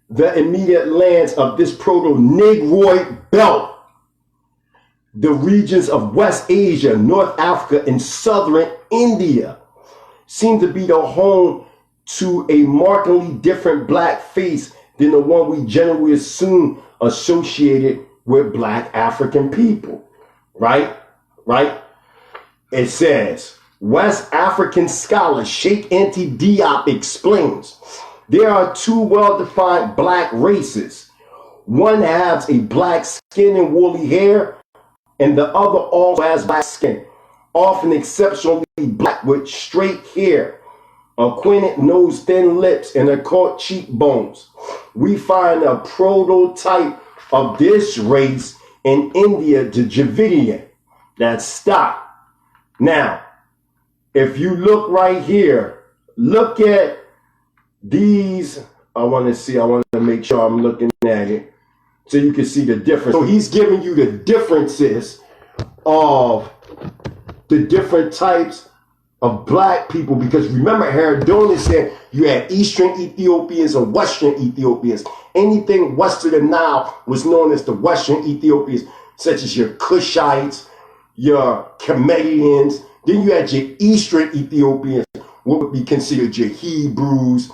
The immediate lands of this proto-Negroid belt, the regions of West Asia, North Africa, and southern India, seem to be the home to a markedly different black face than the one we generally assume associated with black African people, right? Right? It says, West African scholar Sheikh Anti Diop explains, there are two well-defined black races. One has a black skin and woolly hair, and the other also has black skin, often exceptionally black with straight hair, a pointed nose, thin lips, and occult cheekbones. We find a prototype of this race in India, the Dravidian. That's stop. Now, if you look right here, look at these. I want to make sure I'm looking at it so you can see the difference. So he's giving you the differences of the different types of black people, because remember, Herodon said you had Eastern Ethiopians and Western Ethiopians. Anything west of the Nile was known as the Western Ethiopians, such as your Cushites, your Canaanites. Then you had your Eastern Ethiopians, what would be considered your Hebrews,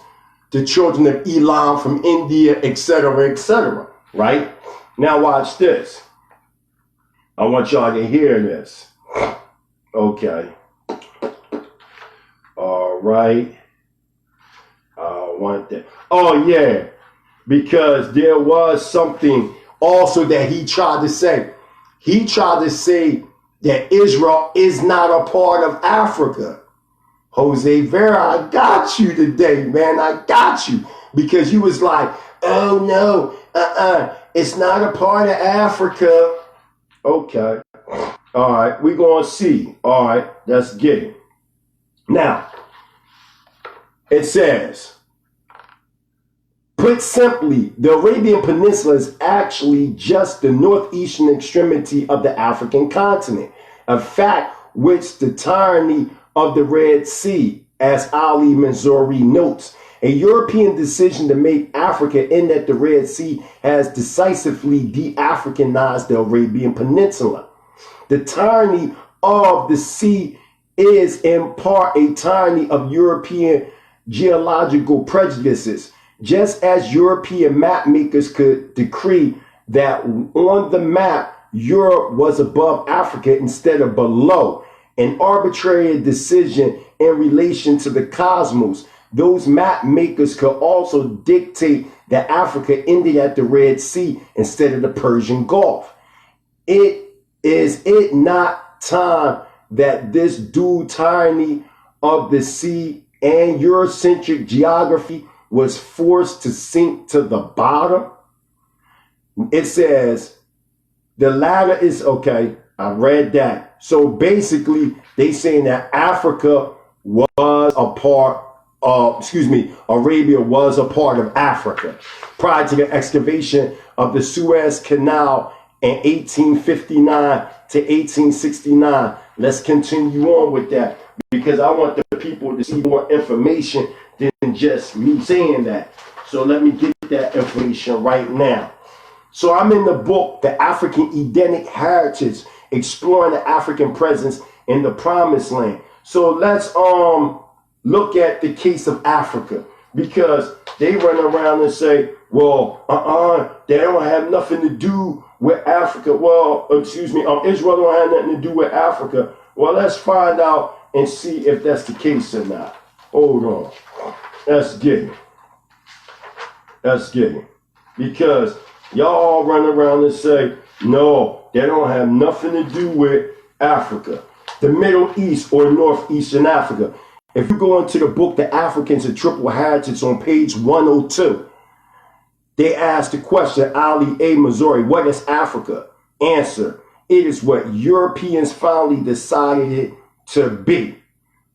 the children of Elam from India, etc., right? Now watch this. I want y'all to hear this. Okay. All right. I want that. Oh, yeah. Because there was something also that he tried to say. He tried to say that Israel is not a part of Africa. Jose Vera, I got you today, man. I got you. Because you was like, oh, no, it's not a part of Africa. Okay. All right, we're going to see. All right, let's get it. Now, it says, put simply, the Arabian Peninsula is actually just the northeastern extremity of the African continent, a fact which the tyranny of the Red Sea, as Ali Manzouri notes, a European decision to make Africa in that the Red Sea has decisively de-Africanized the Arabian Peninsula. The tyranny of the sea is in part a tyranny of European geological prejudices, just as European map makers could decree that on the map Europe was above Africa instead of below, an arbitrary decision in relation to the cosmos. Those map makers could also dictate that Africa ended at the Red Sea instead of the Persian Gulf. Is it not time that this dual tyranny of the sea and Eurocentric geography was forced to sink to the bottom? It says the latter is okay. I read that. So basically, they saying that Africa was a part of, Arabia was a part of Africa prior to the excavation of the Suez Canal in 1859 to 1869. Let's continue on with that, because I want the people to see more information than just me saying that. So let me get that information right now. So I'm in the book, The African Edenic Heritage, Exploring the African Presence in the Promised Land. So let's look at the case of Africa, because they run around and say, well, they don't have nothing to do with Africa. Well, Israel don't have nothing to do with Africa. Well, let's find out and see if that's the case or not. Hold on. Let's get it. Because y'all run around and say, no, they don't have nothing to do with Africa. The Middle East or Northeastern Africa. If you go into the book, The Africans and Triple Heritage, on page 102, they ask the question, Ali A. Missouri, what is Africa? Answer, it is what Europeans finally decided it to be.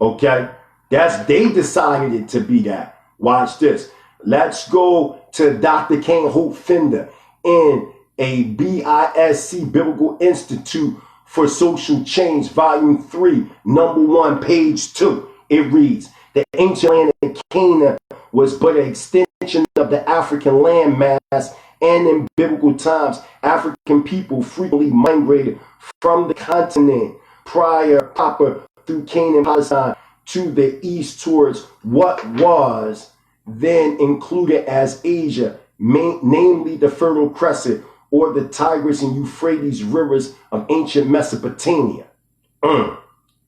Okay? They decided it to be that. Watch this. Let's go to Dr. Kane Hope Fender in a BISC, Biblical Institute for Social Change, Volume 3, Number 1, page 2. It reads, the ancient land of Canaan was but an extension of the African landmass, and in biblical times, African people frequently migrated from the continent proper through Canaan, Palestine, to the east towards what was then included as Asia, namely the Fertile Crescent, or the Tigris and Euphrates rivers of ancient Mesopotamia.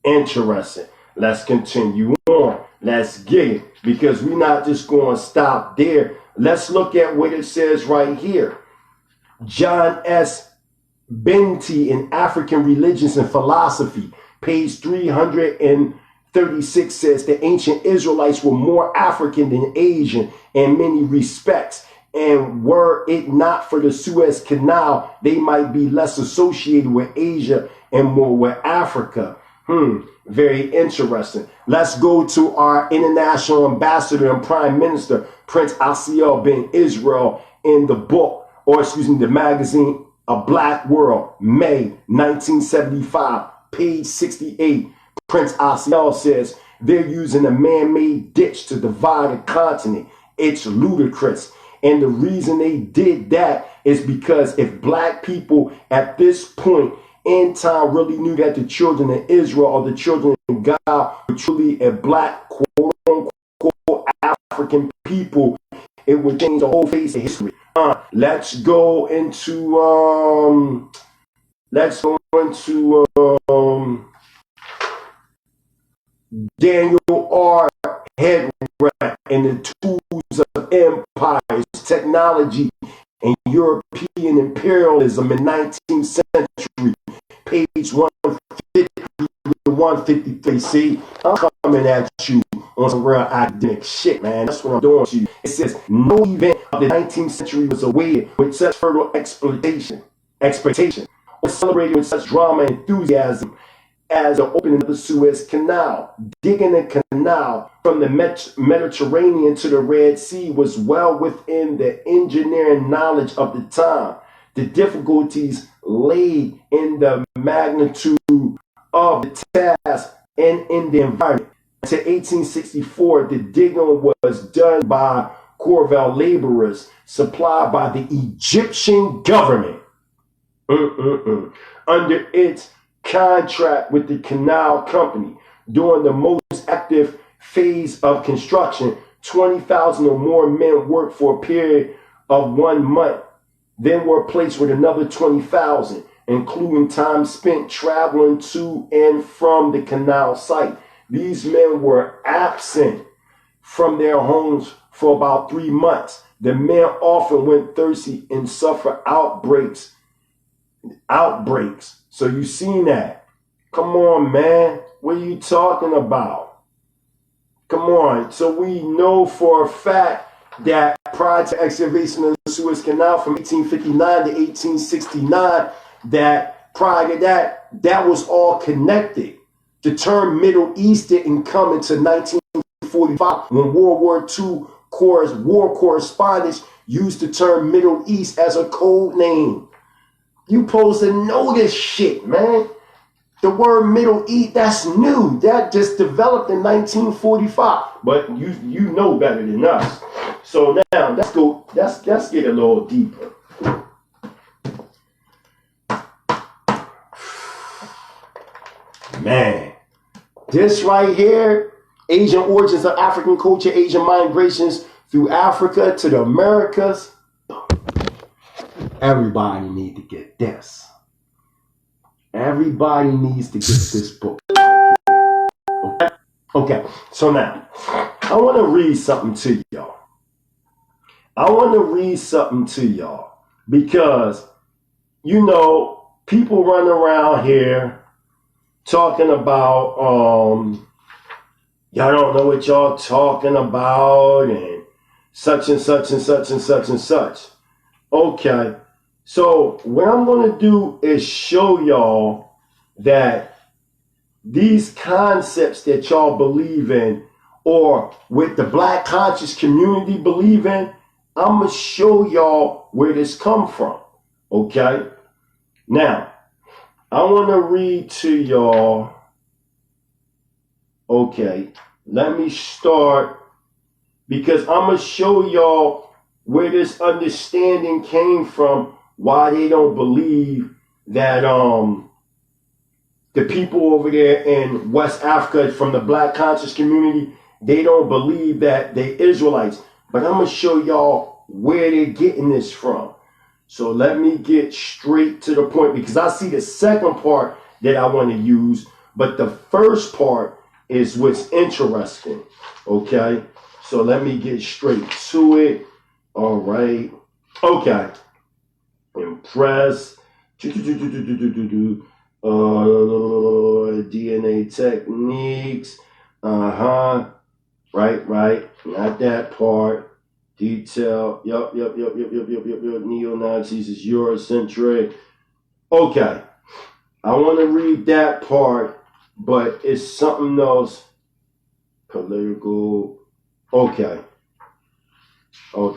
Interesting. Let's continue on. Let's get it, because we're not just going to stop there. Let's look at what it says right here. John S. Benty in African Religions and Philosophy, page 336, says the ancient Israelites were more African than Asian in many respects, and were it not for the Suez Canal, they might be less associated with Asia and more with Africa. Very interesting. Let's go to our international ambassador and prime minister, Prince Asiel bin Israel, in the book, or excuse me, the magazine A Black World, May 1975, page 68. Prince Asiel says they're using a man-made ditch to divide a continent. It's ludicrous. And the reason they did that is because if black people at this point in time really knew that the children of Israel or the children of God were truly a black, quote unquote, African people, it would change the whole face of history. Let's go into Daniel R. Headrat and the Tools of Empires, Technology, and European Imperialism in 19th century, page 150 to 153. See, I'm coming at you on some real academic shit, man. That's what I'm doing to you. It says, no event of the 19th century was awaited with such fertile expectation, or celebrated with such drama and enthusiasm as the opening of the Suez Canal. Digging a canal from the Mediterranean to the Red Sea was well within the engineering knowledge of the time. The difficulties laid in the magnitude of the task and in the environment. To 1864, the digging was done by Corval laborers supplied by the Egyptian government under its contract with the canal company. During the most active phase of construction, 20,000 or more men worked for a period of 1 month, then were placed with another 20,000, including time spent traveling to and from the canal site. These men were absent from their homes for about 3 months. The men often went thirsty and suffered outbreaks. So you seen that. Come on, man. What are you talking about? Come on. So we know for a fact that prior to excavation of the Suez Canal from 1859 to 1869, that prior to that, that was all connected. The term Middle East didn't come until 1945 when World War II war correspondents used the term Middle East as a code name. You supposed to know this shit, man. The word Middle East, that's new. That just developed in 1945. But you know better than us. So now let's get a little deeper. Man, this right here, Asian origins of African culture, Asian migrations through Africa to the Americas. Everybody need to get this. Everybody needs to get this book. Okay. So now, I want to read something to y'all. Because, you know, people run around here talking about, y'all don't know what y'all talking about and such and such and such and such and such. Okay. So what I'm going to do is show y'all that these concepts that y'all believe in, or with the black conscious community believe in, I'm going to show y'all where this come from. Okay? Now, I want to read to y'all. Okay, let me start, because I'm going to show y'all where this understanding came from, why they don't believe that the people over there in West Africa from the black conscious community, they don't believe that they Israelites. But I'm going to show y'all where they're getting this from. So let me get straight to the point, because I see the second part that I want to use, but the first part is what's interesting. Okay, so let me get straight to it. All right. Okay. Impress. DNA techniques. Right. Not that part. Detail. Yup. Neo-Nazis is Eurocentric. Okay. I want to read that part, but it's something else. Political. Okay. All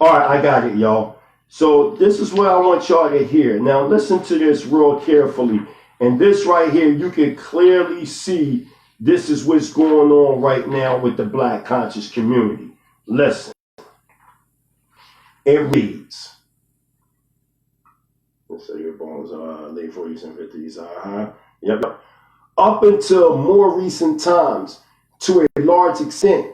right, I got it, y'all. So this is what I want y'all to hear. Now listen to this real carefully. And this right here, you can clearly see this is what's going on right now with the Black conscious community. Listen. It reads. Let's say your bones are late 40s and 50s. Yep. Up until more recent times, to a large extent,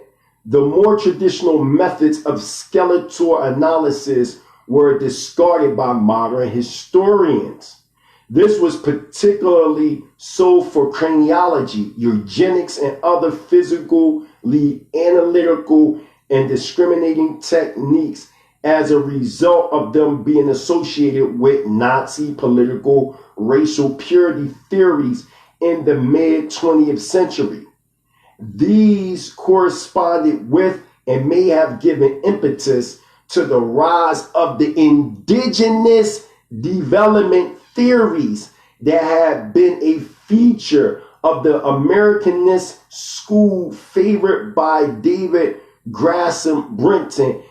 the more traditional methods of skeletal analysis were discarded by modern historians. This was particularly so for craniology, eugenics, and other physically analytical and discriminating techniques as a result of them being associated with Nazi political racial purity theories in the mid-20th century. These corresponded with and may have given impetus to the rise of the indigenous development theories that have been a feature of the Americanist school favored by David Graham Brinton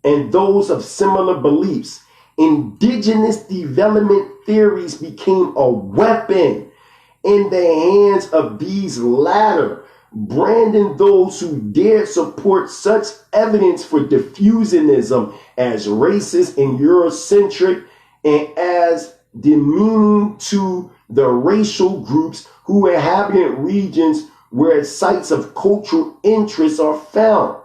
and those of similar beliefs. Indigenous development theories became a weapon in the hands of these latter, branding those who dared support such evidence for diffusionism as racist and Eurocentric, and as demeaning to the racial groups who inhabit regions where sites of cultural interest are found.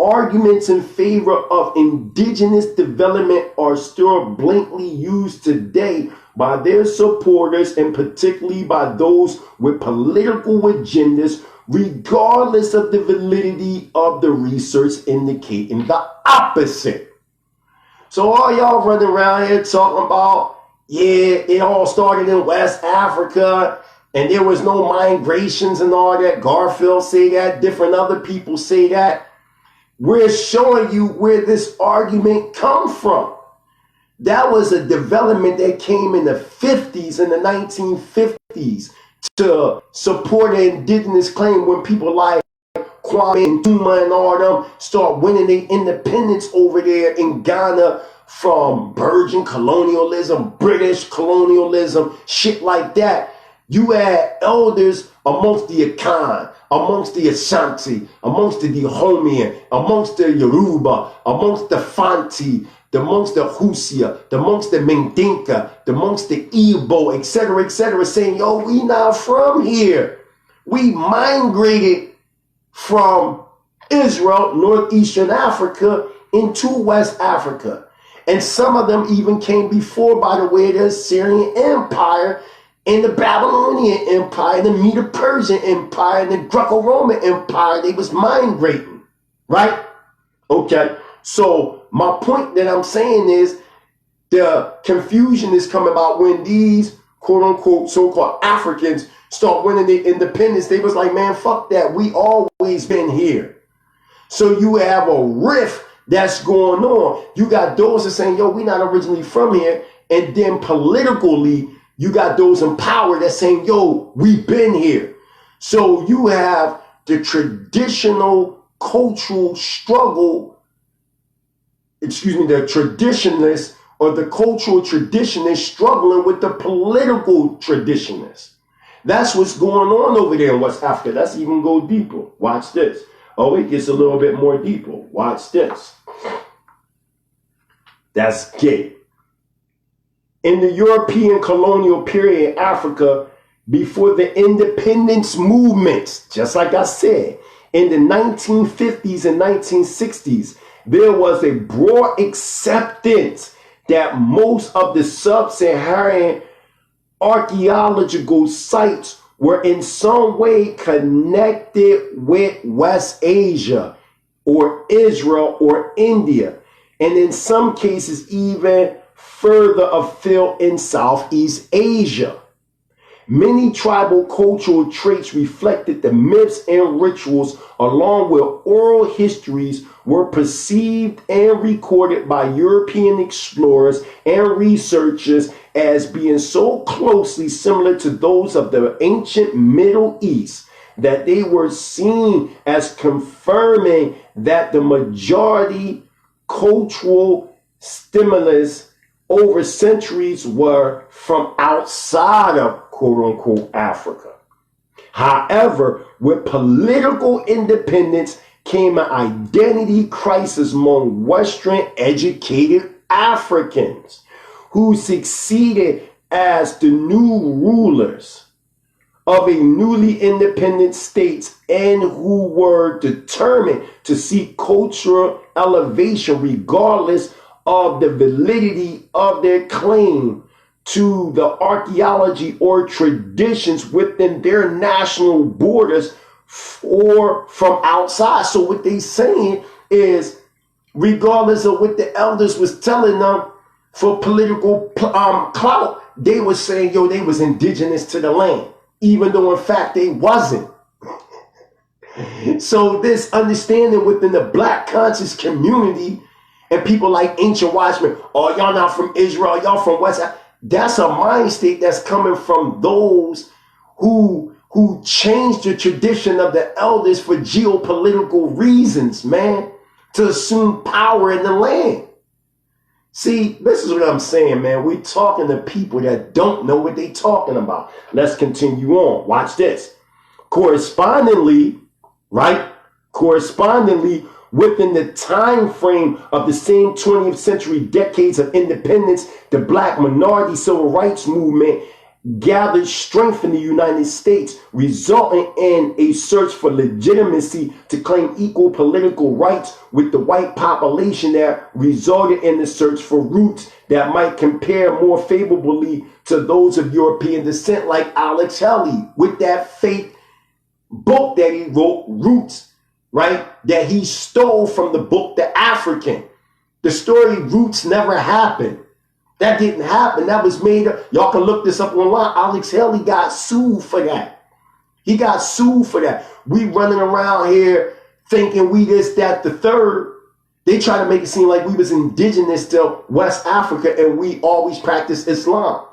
Arguments in favor of indigenous development are still blatantly used today by their supporters, and particularly by those with political agendas, regardless of the validity of the research indicating the opposite. So all y'all running around here talking about, yeah, it all started in West Africa and there was no migrations and all that. Garfield say that, different other people say that. We're showing you where this argument comes from. That was a development that came in the 50s, in the 1950s, to support an indigenous claim when people like Kwame Nkrumah and all them start winning their independence over there in Ghana from Virgin colonialism, British colonialism, shit like that. You had elders amongst the Akan, amongst the Ashanti, amongst the Dahomean, amongst the Yoruba, amongst the Fanti, amongst the Husia, amongst the Mendinka, amongst the Igbo, etc., saying, yo, we not from here. We migrated from Israel, northeastern Africa, into West Africa. And some of them even came before, by the way, the Assyrian Empire, and the Babylonian Empire, the Medo-Persian Empire, and the Greco-Roman Empire. They was migrating, right? Okay, so my point that I'm saying is the confusion is coming about when these quote-unquote so-called Africans start winning their independence. They was like, man, fuck that. We always been here. So you have a rift that's going on. You got those that saying, yo, we not originally from here. And then politically, you got those in power that's saying, yo, we've been here. So you have the traditional cultural struggle, the traditionalists or the cultural traditionists struggling with the political traditionalists. That's what's going on over there in West Africa. Let's even go deeper. Watch this. Oh, it gets a little bit more deeper. Watch this. That's gay. In the European colonial period in Africa, before the independence movements, just like I said, in the 1950s and 1960s, there was a broad acceptance that most of the sub-Saharan archaeological sites were in some way connected with West Asia or Israel or India, and in some cases even further afield in Southeast Asia. Many tribal cultural traits reflected the myths and rituals, along with oral histories, were perceived and recorded by European explorers and researchers as being so closely similar to those of the ancient Middle East that they were seen as confirming that the majority cultural stimulus over centuries were from outside of quote-unquote Africa. However, with political independence came an identity crisis among Western educated Africans who succeeded as the new rulers of a newly independent states and who were determined to seek cultural elevation regardless of the validity of their claim to the archaeology or traditions within their national borders or from outside. So what they saying is, regardless of what the elders was telling them for political clout, they were saying, yo, they was indigenous to the land, even though in fact they wasn't. So this understanding within the black conscious community and people like ancient Watchmen, oh, y'all not from Israel, y'all from West Africa. That's a mind state that's coming from those who changed the tradition of the elders for geopolitical reasons, man, to assume power in the land. See, this is what I'm saying, man. We're talking to people that don't know what they're talking about. Let's continue on. Watch this. Correspondingly, within the time frame of the same 20th century decades of independence, the black minority civil rights movement gathered strength in the United States, resulting in a search for legitimacy to claim equal political rights with the white population that resulted in the search for roots that might compare more favorably to those of European descent, like Alex Haley with that fake book that he wrote, Roots, right? That he stole from the book The African. The story Roots never happened. That didn't happen. That was made up. Y'all can look this up online. Alex Haley got sued for that. He got sued for that. We running around here thinking we this, that, the third. They try to make it seem like we was indigenous to West Africa and we always practice Islam.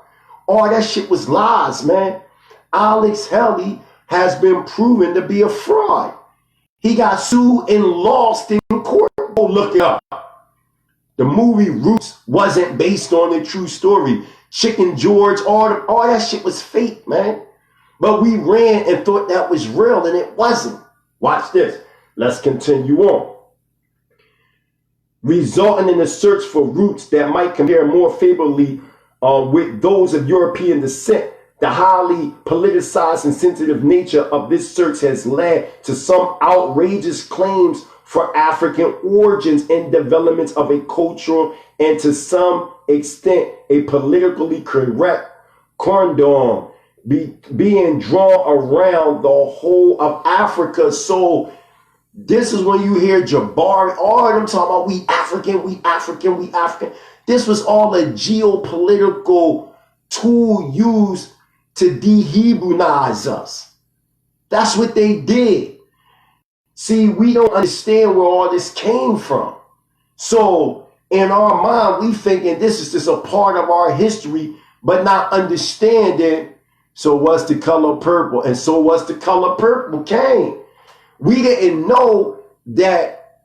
All that shit was lies, man. Alex Haley has been proven to be a fraud. He got sued and lost in court. Go look it up. The movie Roots wasn't based on a true story. Chicken George, all that shit was fake, man. But we ran and thought that was real, and it wasn't. Watch this. Let's continue on. Resulting in a search for roots that might compare more favorably with those of European descent, the highly politicized and sensitive nature of this search has led to some outrageous claims for African origins and developments of a cultural and to some extent a politically correct condom being drawn around the whole of Africa. So this is when you hear Jabari, all of them talking about we African, we African, we African. This was all a geopolitical tool used to de-Hebraize us. That's what they did. See, we don't understand where all this came from. So in our mind, we thinking this is just a part of our history, but not understanding, so what's the color purple? And so what's the color purple came. We didn't know that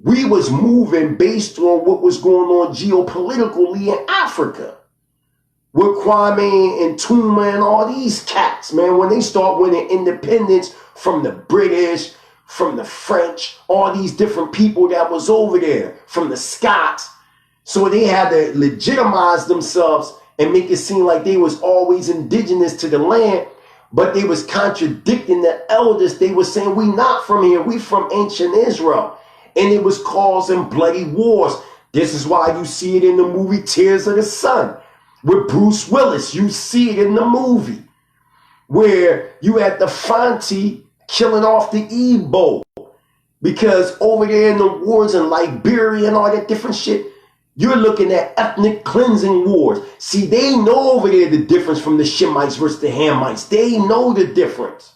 we was moving based on what was going on geopolitically in Africa. With Kwame and Nkrumah and all these cats, man, when they start winning independence from the British, from the French, all these different people that was over there, from the Scots. So they had to legitimize themselves and make it seem like they was always indigenous to the land, but they was contradicting the elders. They was saying, we not from here, we from ancient Israel. And it was causing bloody wars. This is why you see it in the movie Tears of the Sun with Bruce Willis. You see it in the movie where you had the Fonte killing off the Igbo. Because over there in the wars in Liberia and all that different shit, you're looking at ethnic cleansing wars. See, they know over there the difference from the Shemites versus the Hamites. They know the difference.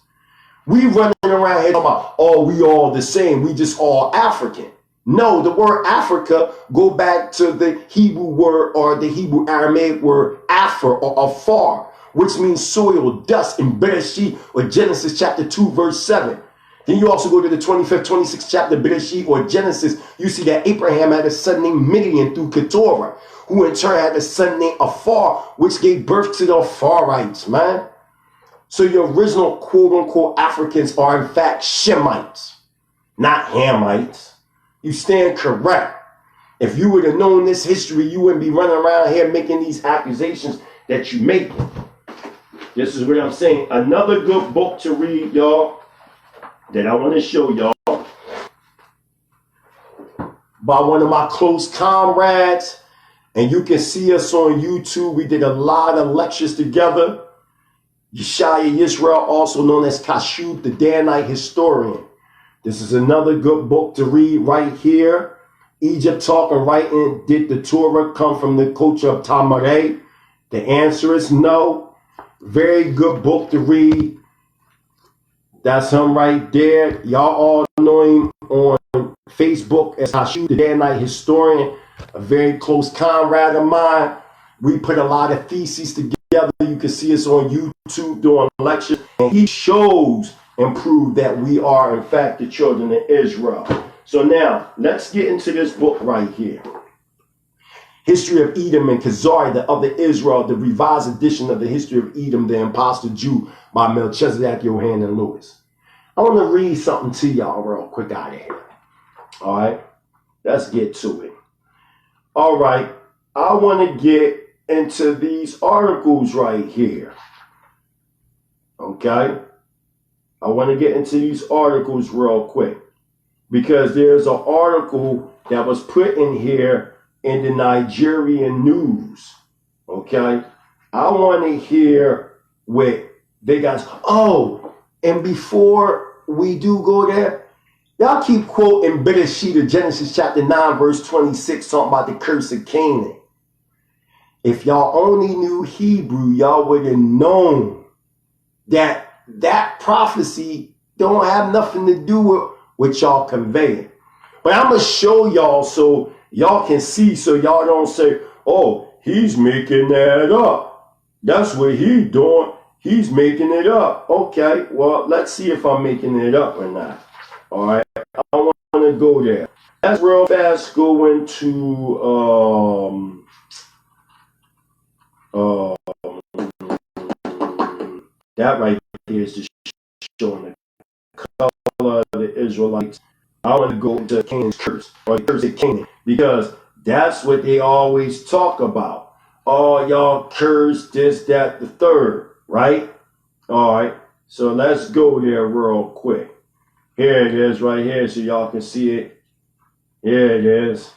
We running around here talking about, oh, we all the same. We just all African. No, the word Africa go back to the Hebrew word or the Hebrew Aramaic word Afar or Afar, which means soil, dust in Bereshit or Genesis chapter 2, verse 7. Then you also go to the 25th, 26th chapter of Bereshit or Genesis. You see that Abraham had a son named Midian through Keturah, who in turn had a son named Afar, which gave birth to the Afarites, man. So your original quote-unquote Africans are in fact Shemites, not Hamites. You stand correct. If you would have known this history, you wouldn't be running around here making these accusations that you make. This is what I'm saying. Another good book to read, y'all, that I want to show y'all by one of my close comrades. And you can see us on YouTube. We did a lot of lectures together. Yeshaya Yisrael, also known as Kashub, the Danite historian. This is another good book to read right here. Egypt Talking Writing. Did the Torah come from the culture of Tamaré? The answer is no. Very good book to read. That's him right there. Y'all all know him on Facebook as Kashub, the Danite historian, a very close comrade of mine. We put a lot of theses together. You can see us on YouTube doing lectures, and he shows and proves that we are in fact the children of Israel. So now let's get into this book right here. History of Edom and Khazari, the other Israel, the revised edition of the History of Edom, the Imposter Jew by Melchizedek, Yohanan Lewis. I want to read something to y'all real quick out of here. All right, let's get to it. All right, I want to get into these articles right here. Okay, I want to get into these articles real quick because there's an article that was put in here in the Nigerian news. Okay, I want to hear what they guys. Oh, and before we do go there, y'all keep quoting Bereshit of Genesis chapter 9 verse 26 talking about the curse of Canaan. If y'all only knew Hebrew, y'all would have known that that prophecy don't have nothing to do with what y'all conveying. But I'm going to show y'all so y'all can see, so y'all don't say, oh, he's making that up. That's what he's doing. He's making it up. Okay, well, let's see if I'm making it up or not. All right, I want to go there. Let's real fast go into that right here is just showing the color of the Israelites. I want to go to Canaan's curse, or the curse of Canaan, because that's what they always talk about. Oh, y'all cursed this, that, the third, right? All right, so let's go there real quick. Here it is right here, so y'all can see it. Here it is.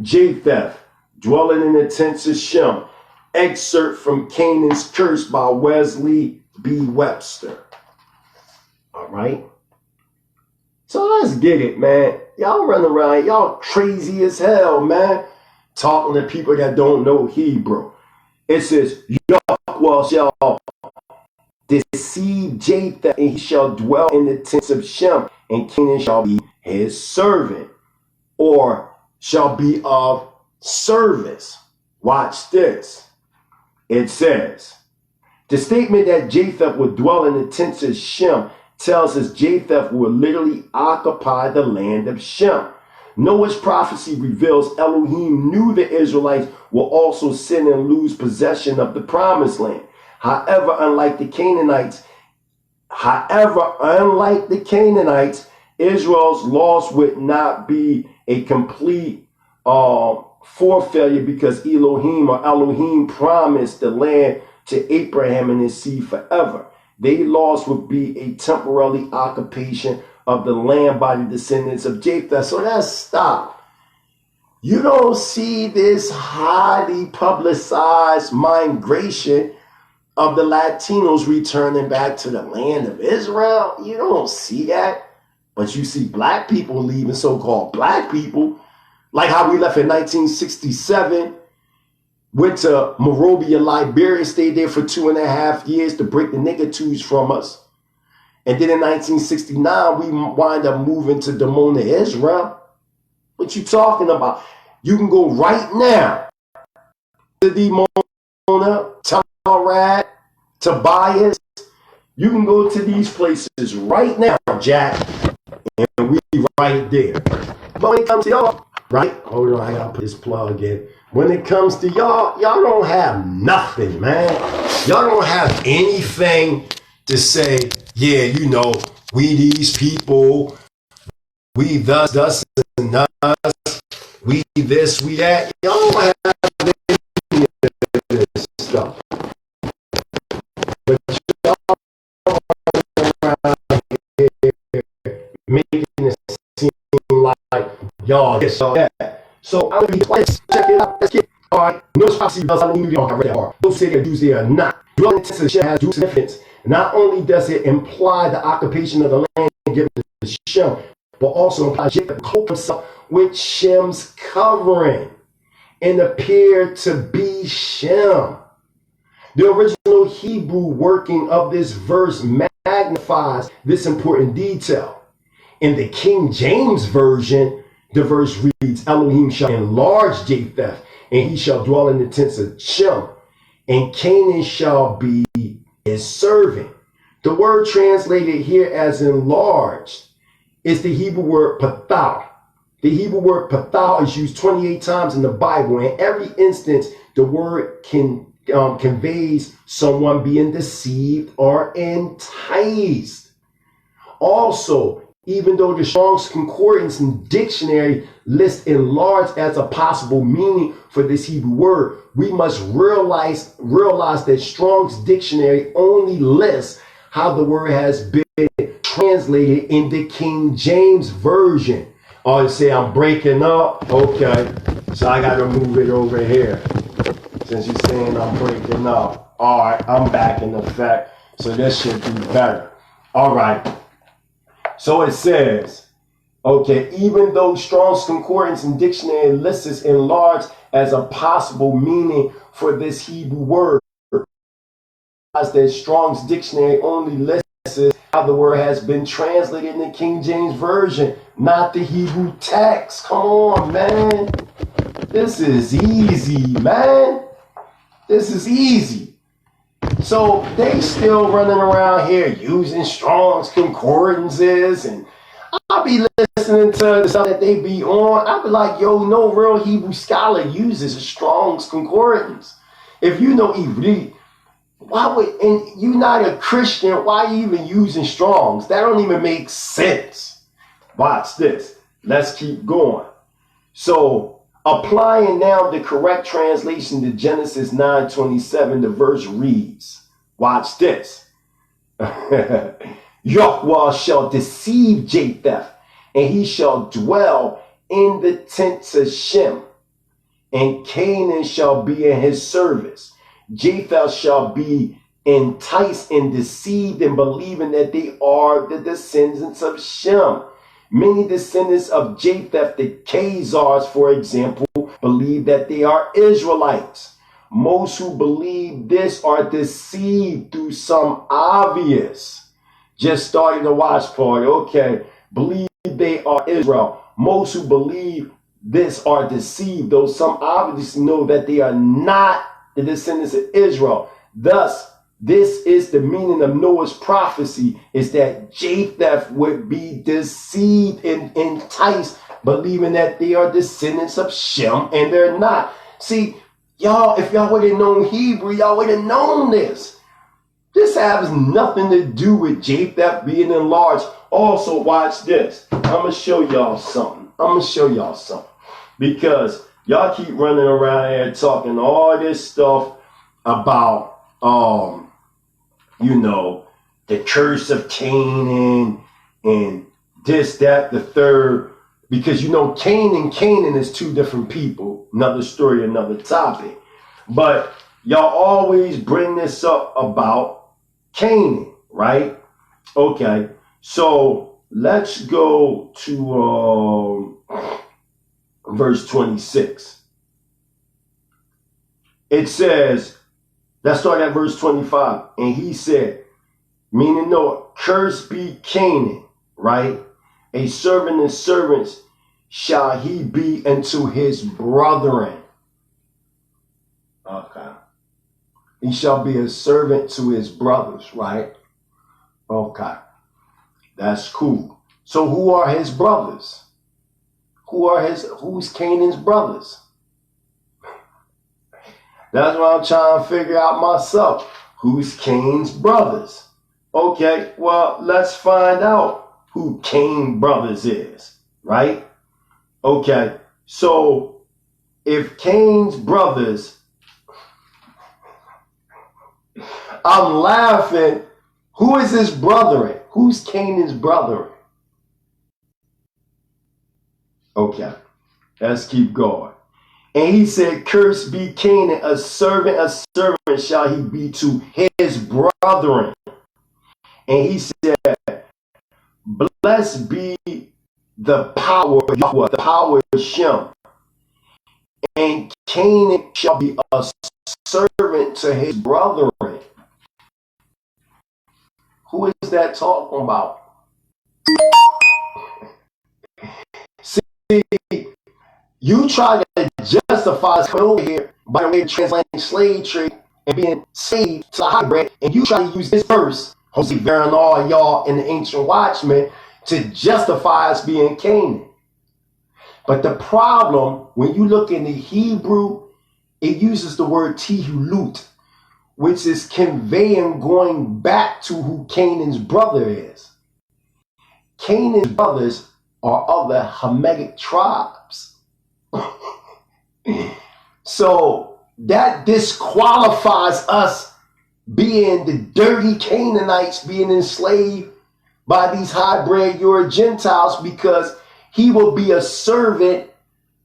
Japheth, dwelling in the tents of Shem. Excerpt from Canaan's Curse by Wesley B. Webster. All right. So let's get it, man. Y'all run around, y'all crazy as hell, man. Talking to people that don't know Hebrew. It says, Yahweh shall deceive Japheth, and he shall dwell in the tents of Shem, and Canaan shall be his servant, or shall be of service. Watch this. It says, the statement that Japheth would dwell in the tents of Shem tells us Japheth will literally occupy the land of Shem. Noah's prophecy reveals Elohim knew the Israelites will also sin and lose possession of the promised land. However, unlike the Canaanites, Israel's loss would not be a complete for failure because Elohim promised the land to Abraham and his seed forever. Their loss would be a temporary occupation of the land by the descendants of Japheth. So let's stop. You don't see this highly publicized migration of the Latinos returning back to the land of Israel. You don't see that. But you see black people leaving, so-called black people, like how we left in 1967, went to Monrovia, Liberia, stayed there for 2.5 years to break the nigger from us. And then in 1969, we wind up moving to Dimona, Israel. What you talking about? You can go right now to Dimona, Tallarat, Tobias. You can go to these places right now, Jack, and we right there. But when it comes to y'all, right? Hold on, I gotta put this plug in. When it comes to y'all don't have nothing, man. Y'all don't have anything to say, yeah, you know, we these people, we thus and us, we this, we that. Y'all don't have any of this stuff. But y'all around here making it seem like y'all this or that. So I'm gonna be quiet. Check it out. Let's get all right. No prophecy does not mean you don't have radar. Those say they're Jews, they are not. Dwelling into the ship has due significance. Not only does it imply the occupation of the land given to Shem, but also implies Jacob cloaked himself with Shem's covering and appeared to be Shem. The original Hebrew working of this verse magnifies this important detail. In the King James Version, the verse reads, Elohim shall enlarge Japheth, and he shall dwell in the tents of Shem, and Canaan shall be his servant. The word translated here as enlarged is the Hebrew word pathal. The Hebrew word pathal is used 28 times in the Bible. In every instance, the word conveys someone being deceived or enticed. Also, even though the Strong's Concordance and Dictionary lists enlarged as a possible meaning for this Hebrew word, we must realize that Strong's Dictionary only lists how the word has been translated in the King James Version. Oh, you say I'm breaking up? Okay, so I got to move it over here. Since you're saying I'm breaking up. All right, I'm back in effect, so this should be better. All right. So it says, okay, even though Strong's Concordance and Dictionary lists enlarged as a possible meaning for this Hebrew word, that Strong's Dictionary only lists how the word has been translated in the King James Version, not the Hebrew text. Come on, man. This is easy, man. This is easy. So they still running around here using Strong's Concordances, and I'll be listening to the stuff that they be on. I'll be like, yo, no real Hebrew scholar uses a Strong's Concordance. If you know Ivrit, why would, and you're not a Christian, why are you even using Strong's? That don't even make sense. Watch this. Let's keep going. So applying now the correct translation to Genesis 9:27, the verse reads, watch this. Yahweh shall deceive Japheth, and he shall dwell in the tents of Shem, and Canaan shall be in his service. Japheth shall be enticed and deceived in believing that they are the descendants of Shem. Many descendants of Japheth, the Khazars, for example, believe that they are Israelites. Most who believe this are deceived through some obvious. Just starting the watch party. Okay, believe they are Israel. Most who believe this are deceived, though some obviously know that they are not the descendants of Israel. Thus, this is the meaning of Noah's prophecy, is that Japheth would be deceived and enticed, believing that they are descendants of Shem, and they're not. See, y'all, if y'all would have known Hebrew, y'all would have known this. This has nothing to do with Japheth being enlarged. Also, watch this. I'm going to show y'all something. Because y'all keep running around here talking all this stuff about, the curse of Canaan and this, that, the third. Because you know Cain and Canaan is two different people. Another story, another topic. But y'all always bring this up about Canaan, right? Okay, so let's go to verse 26. It says, let's start at verse 25. And he said, meaning Noah, cursed be Canaan, right? A servant of servants shall he be unto his brethren. Okay. He shall be a servant to his brothers, right? Okay. That's cool. So who are his brothers? Who's Canaan's brothers? That's what I'm trying to figure out myself. Who's Cain's brothers? Okay, well, let's find out who Cain brothers is, right? Okay, so if Cain's brothers, I'm laughing. Who is his brethren? Who's Canaan's brethren? Okay, let's keep going. And he said, cursed be Canaan, a servant shall he be to his brethren. And he said, blessed be the power of Yahweh, the power of Shem. And Canaan shall be a servant to his brethren. Who is that talking about? See, you try to justify coming over here by way of translating slave trade and being saved to the hybrid, and you try to use this verse, Jose Verne, all y'all in the ancient Watchmen, to justify us being Canaan. But the problem, when you look in the Hebrew, it uses the word tihulut, which is conveying going back to who Canaan's brother is. Canaan's brothers are of the Hamitic tribes. So that disqualifies us being the dirty Canaanites being enslaved by these hybrid Euro Gentiles, because he will be a servant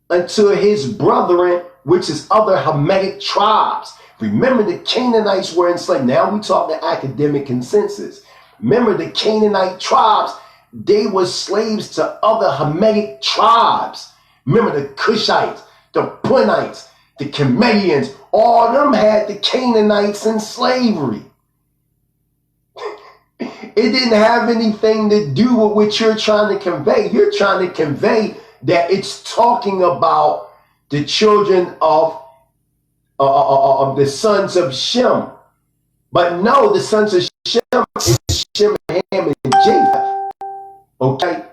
unto his brethren, which is other Hamitic tribes. Remember, the Canaanites were enslaved. Now we talk the academic consensus. Remember, the Canaanite tribes, they were slaves to other Hamitic tribes. Remember, the Cushites, the Punites, the Chemaeans, all of them had the Canaanites in slavery. It didn't have anything to do with what you're trying to convey. You're trying to convey that it's talking about the children of the sons of Shem. But no, the sons of Shem is Shem, Ham, and Japheth. Okay?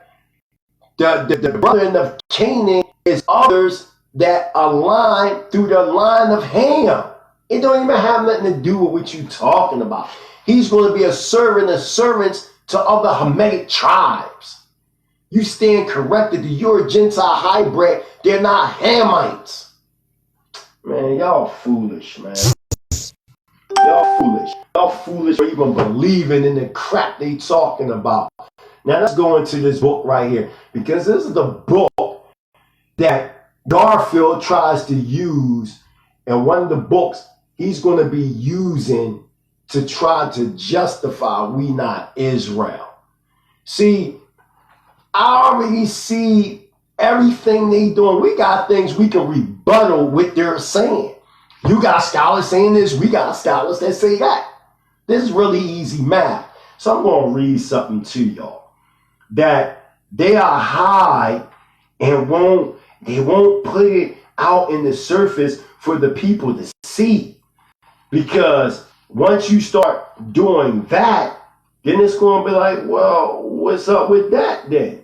The brethren of Canaan is others that align through the line of Ham. It don't even have nothing to do with what you're talking about. He's going to be a servant of servants to other Hamitic tribes. You stand corrected. The Euro Gentile hybrid, they're not Hamites. Man, y'all foolish, man. Y'all foolish. Y'all foolish for even believing in the crap they talking about. Now let's go into this book right here, because this is the book that Garfield tries to use, and one of the books he's going to be using to try to justify we not Israel. See, I already see everything they doing. We got things we can rebuttal what they're saying. You got scholars saying this, we got scholars that say that. This is really easy math. So I'm going to read something to y'all. That they are high and they won't put it out in the surface for the people to see. Because once you start doing that, then it's going to be like, well, what's up with that then?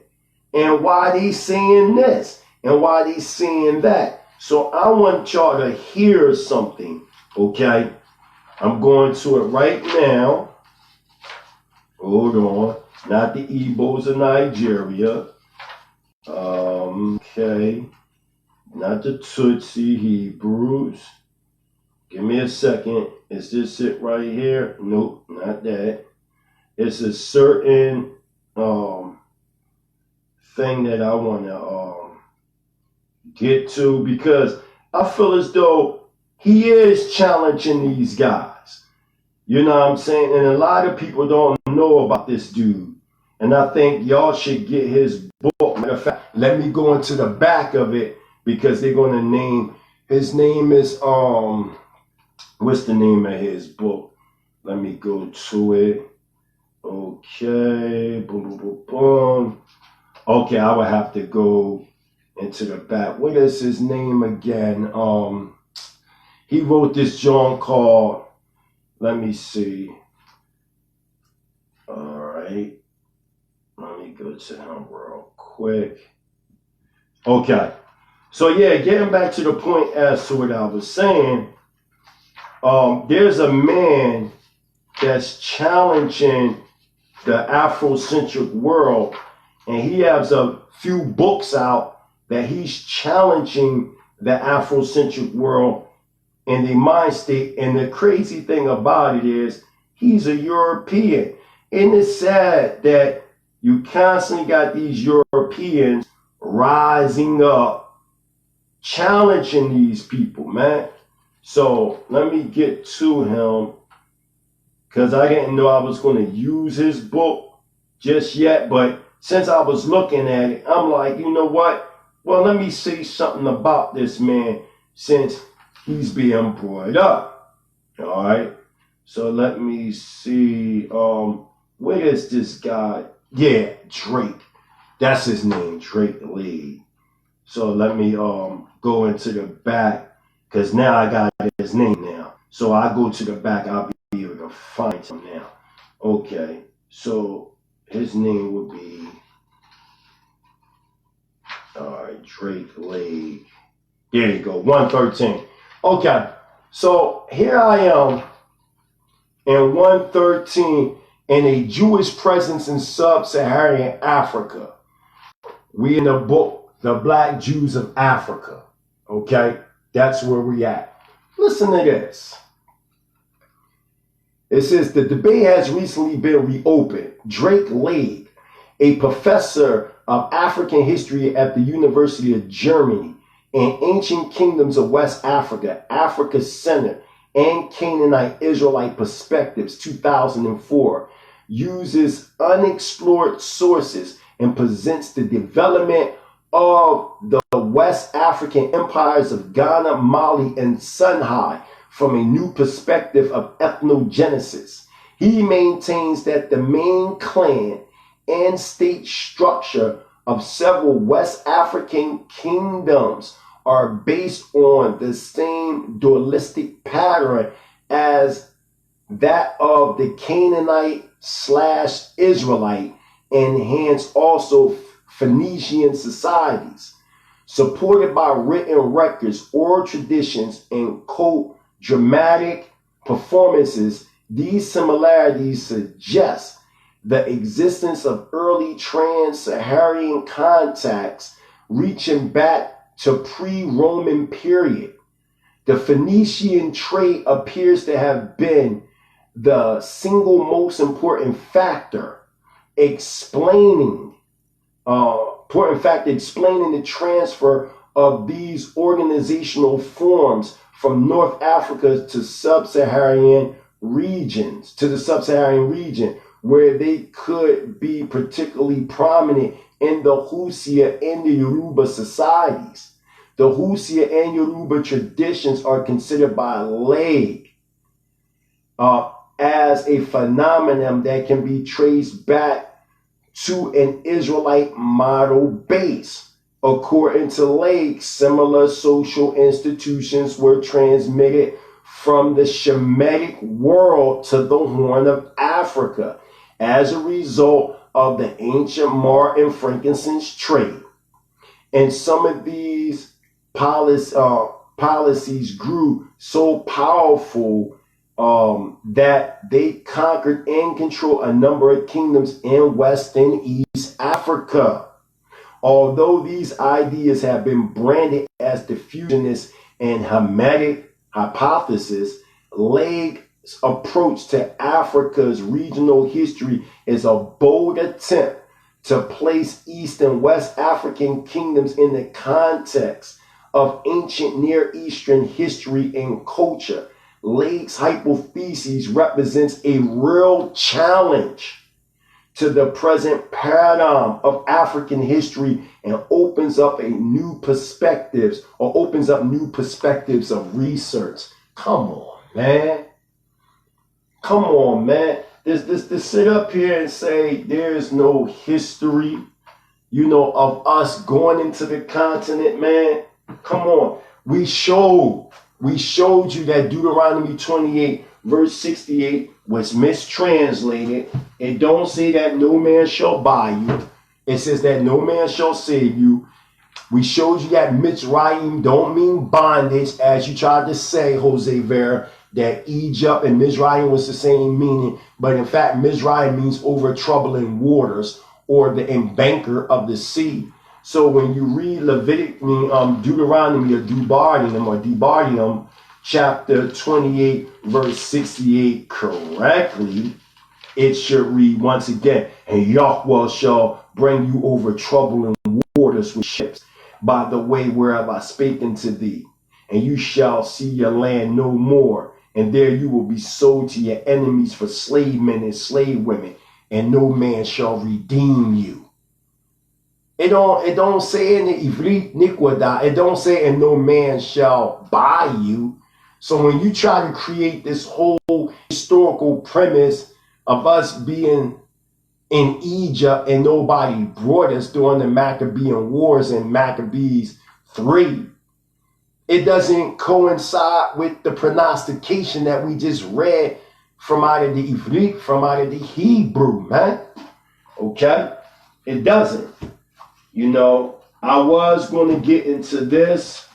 And why they saying this? And why they saying that? So I want y'all to hear something, okay? I'm going to it right now. Hold on. Not the Igbos of Nigeria. Okay. Not the Tutsi Hebrews. Give me a second. Is this it right here? Nope, not that. It's a certain thing that I want to get to, because I feel as though he is challenging these guys. You know what I'm saying? And a lot of people don't know about this dude. And I think y'all should get his book. Matter of fact, let me go into the back of it, because they're going to name, his name is, what's the name of his book? Let me go to it. Okay, boom, boom, boom, boom. Okay, I would have to go into the back. What is his name again? He wrote this joint called, let me see. All right. Let me go to him real quick. Okay. So yeah, getting back to the point as to what I was saying, there's a man that's challenging the Afrocentric world, and he has a few books out that he's challenging the Afrocentric world and the mind state. And the crazy thing about it is, he's a European. And it's sad that you constantly got these Europeans rising up, challenging these people, man. So let me get to him, because I didn't know I was going to use his book just yet. But since I was looking at it, I'm like, you know what? Well, let me say something about this man, since he's being brought up. All right. So let me see. Where is this guy? Yeah, Drake. That's his name, Drake Lee. So let me go into the back, because now I got his name now. So I go to the back, I'll be able to find him now. Okay, so his name would be, all right, Drake Lee. There you go, 113. Okay, so here I am in 113 in a Jewish presence in sub-Saharan Africa. We in the book, The Black Jews of Africa. Okay, that's where we at. Listen to this. It says, the debate has recently been reopened. Drake Lake, a professor of African history at the University of Germany and Ancient Kingdoms of West Africa, Africa Center, and Canaanite Israelite Perspectives, 2004, uses unexplored sources and presents the development of the West African empires of Ghana, Mali, and Songhai from a new perspective of ethnogenesis. He maintains that the main clan and state structure of several West African kingdoms are based on the same dualistic pattern as that of the Canaanite/Israelite, and hence also Phoenician societies. Supported by written records, oral traditions, and dramatic performances, these similarities suggest the existence of early trans-Saharan contacts reaching back to pre-Roman period. The Phoenician trade appears to have been the single most important factor explaining the transfer of these organizational forms from North Africa to sub-Saharan regions, to the sub-Saharan region, where they could be particularly prominent in the Hausa and the Yoruba societies. The Hausa and Yoruba traditions are considered by Lake as a phenomenon that can be traced back to an Israelite model base. According to Lake, similar social institutions were transmitted from the Shemitic world to the Horn of Africa as a result of the ancient myrrh and frankincense trade. And some of these policies grew so powerful that they conquered and controlled a number of kingdoms in West and East Africa. Although these ideas have been branded as diffusionist and Hamitic hypothesis, Lake's approach to Africa's regional history is a bold attempt to place East and West African kingdoms in the context of ancient Near Eastern history and culture. Lake's hypothesis represents a real challenge to the present paradigm of African history and opens up new perspectives of research. Come on, man. Come on, man. This sit up here and say there's no history, of us going into the continent, man. Come on. We showed you that Deuteronomy 28, verse 68 was mistranslated. It don't say that no man shall buy you. It says that no man shall save you. We showed you that Mitzrayim don't mean bondage, as you tried to say, Jose Vera, that Egypt and Mizraim was the same meaning. But in fact, Mizraim means over troubling waters or the embanker of the sea. So when you read Deuteronomy or Debardium, chapter 28, verse 68 correctly, it should read once again, and Yahweh shall bring you over troubling waters with ships by the way whereof I spake unto thee, and you shall see your land no more, and there you will be sold to your enemies for slave men and slave women, and no man shall redeem you. It don't say in the Ivrit Nikwada, it don't say and no man shall buy you. So when you try to create this whole historical premise of us being in Egypt and nobody brought us during the Maccabean Wars in Maccabees 3, it doesn't coincide with the prognostication that we just read from out of the Ivrit, from out of the Hebrew, man. Okay? It doesn't. I was going to get into this,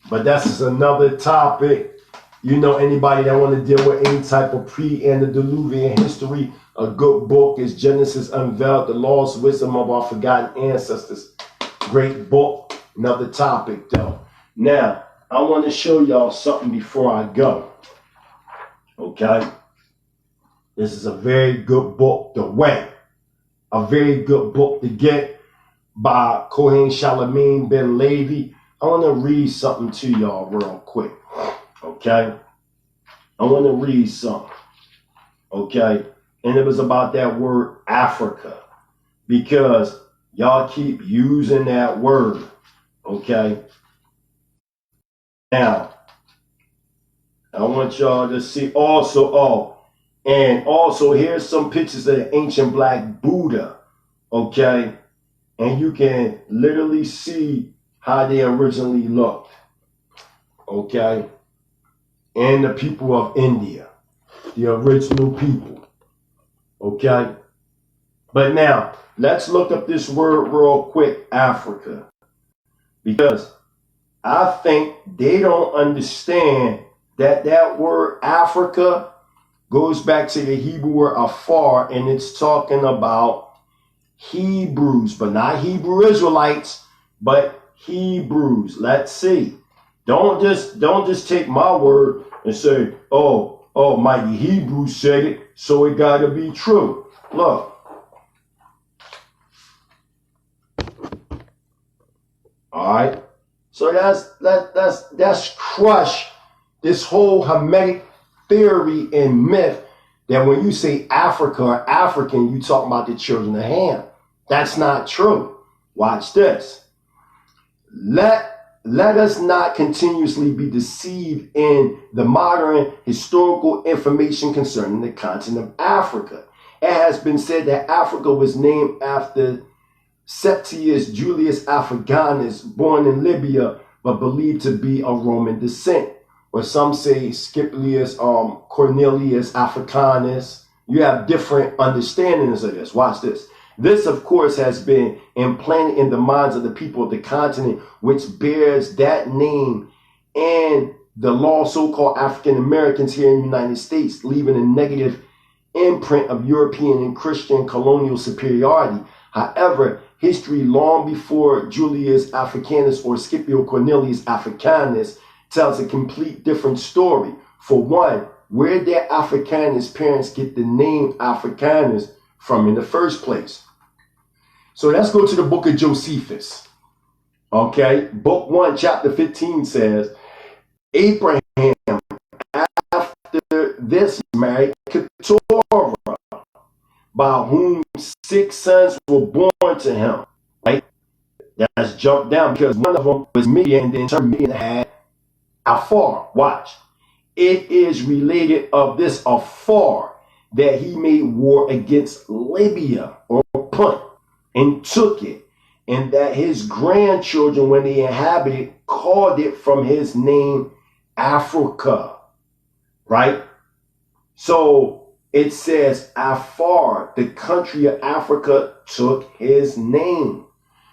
but that's another topic. Anybody that want to deal with any type of pre-antediluvian history, a good book is Genesis Unveiled, the Lost Wisdom of Our Forgotten Ancestors. Great book. Another topic, though. Now, I want to show y'all something before I go. Okay? This is a very good book to win. A very good book to get by Kohen Shalamin Ben Levi. I want to read something to y'all real quick. Okay? I want to read something. Okay? And it was about that word Africa. Because y'all keep using that word. Okay? Now, I want y'all to see also, and also here's some pictures of the ancient black Buddha. Okay? And you can literally see how they originally looked. Okay? And the people of India. The original people. Okay? But now, let's look up this word real quick, Africa. Because I think they don't understand that word Africa goes back to the Hebrew word afar, and it's talking about Hebrews, but not Hebrew Israelites, but Hebrews. Let's see. Don't just take my word and say, oh, mighty Hebrews said it, so it gotta be true. Look. All right. So that's crush this whole Hamitic theory and myth that when you say Africa or African, you talk about the children of Ham. That's not true. Watch this. Let us not continuously be deceived in the modern historical information concerning the continent of Africa. It has been said that Africa was named after Septimus Julius Africanus, born in Libya, but believed to be of Roman descent. Or some say Scipius Cornelius Africanus. You have different understandings of this. Watch this. This, of course, has been implanted in the minds of the people of the continent, which bears that name, and the lost so-called African Americans here in the United States, leaving a negative imprint of European and Christian colonial superiority. However, history long before Julius Africanus or Scipio Cornelius Africanus tells a complete different story. For one, where did Africanus' parents get the name Africanus from in the first place? So let's go to the book of Josephus. Okay, book 1, chapter 15 says, Abraham, after this, married Keturah, by whom 6 sons were born to him. Right? That's jumped down because one of them was Midian, and then turn Midian had Afar. Watch. It is related of this Afar that he made war against Libya or Punt and took it, and that his grandchildren, when they inhabited, called it from his name Africa. Right? So it says Afar, the country of Africa, took his name.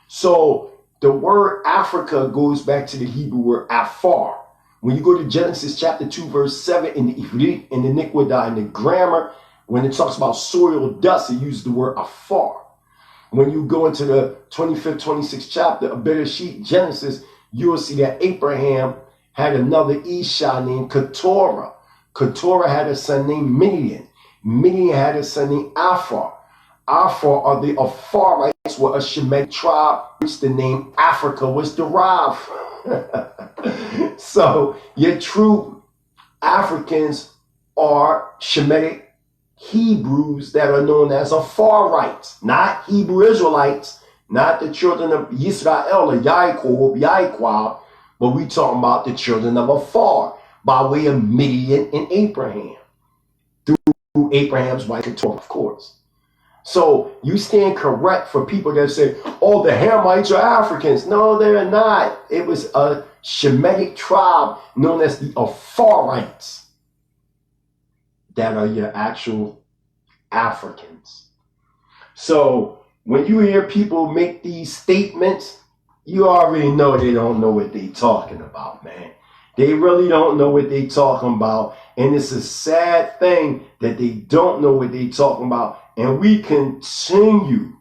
So the word Africa goes back to the Hebrew word Afar. When you go to Genesis chapter 2, verse 7, in the Ivrit, in the Nikwada, in the grammar, when it talks about soil dust, it uses the word Afar. When you go into the 25th, 26th chapter of Bereshit, Genesis, you will see that Abraham had another Isha named Keturah. Keturah had a son named Midian. Midian had a son named Afar. Afar are the Afarites, were a Shemitic tribe, which the name Africa was derived from. So your true Africans are Shemitic Hebrews that are known as Afarites, not Hebrew Israelites, not the children of Israel or Yaakov, but we talking about the children of Afar by way of Midian and Abraham, through Abraham's wife Keturah, of course. So you stand correct for people that say, oh, the Hamites are Africans. No, they're not. It was a Shemitic tribe known as the Afarites that are your actual Africans. So when you hear people make these statements, you already know they don't know what they're talking about, man. They really don't know what they're talking about. And it's a sad thing that they don't know what they're talking about. And we continue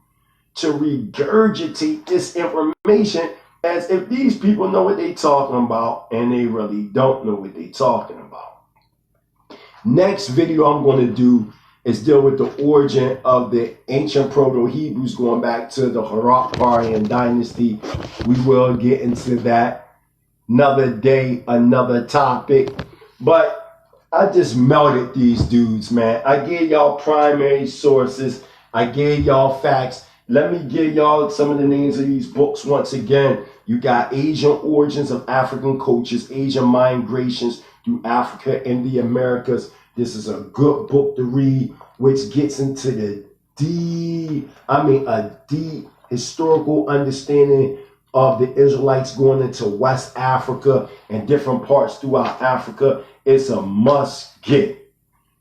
to regurgitate this information as if these people know what they're talking about, and they really don't know what they're talking about. Next video I'm going to do is deal with the origin of the ancient Proto-Hebrews going back to the Haraparian dynasty. We will get into that another day, another topic. But I just melted these dudes, man. I gave y'all primary sources. I gave y'all facts. Let me give y'all some of the names of these books once again. You got Asian Origins of African Cultures, Asian Migrations through Africa and the Americas. This is a good book to read, which gets into the a deep historical understanding of the Israelites going into West Africa and different parts throughout Africa. It's a must get.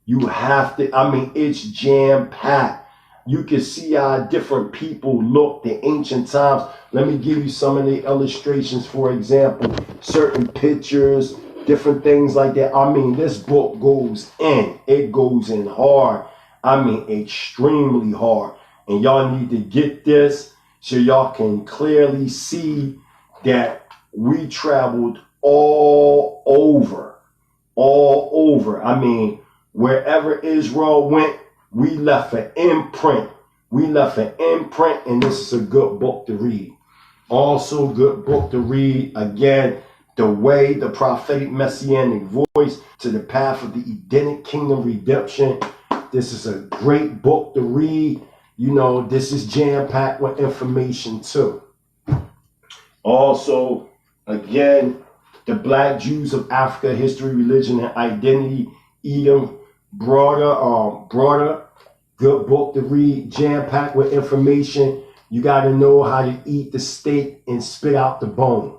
You have to, it's jam-packed. You can see how different people looked in ancient times. Let me give you some of the illustrations, for example, certain pictures, different things like that. This book goes in. It goes in hard. Extremely hard. And y'all need to get this so y'all can clearly see that we traveled all over. Wherever Israel went, we left an imprint. And this is a good book to read. Also good book to read, again, The Way, the Prophetic Messianic Voice to the Path of the Edenic Kingdom Redemption. This is a great book to read. You know, this is jam-packed with information too. Also, again, The Black Jews of Africa, History, Religion, and Identity. Edom, broader, good book to read, jam-packed with information. You got to know how to eat the steak and spit out the bone.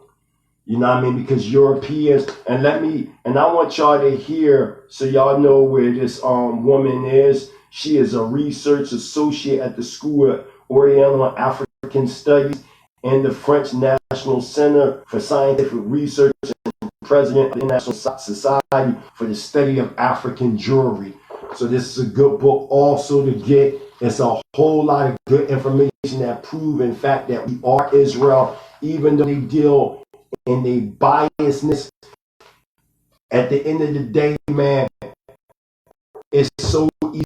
You know what I mean? Because Europeans, and I want y'all to hear so y'all know where this woman is. She is a research associate at the School of Oriental and African Studies and the French National Center for Scientific Research, and president of the International Society for the Study of African Jewelry. So this is a good book also to get. It's a whole lot of good information that prove, in fact, that we are Israel, even though they deal in their biasness. At the end of the day, man, it's so easy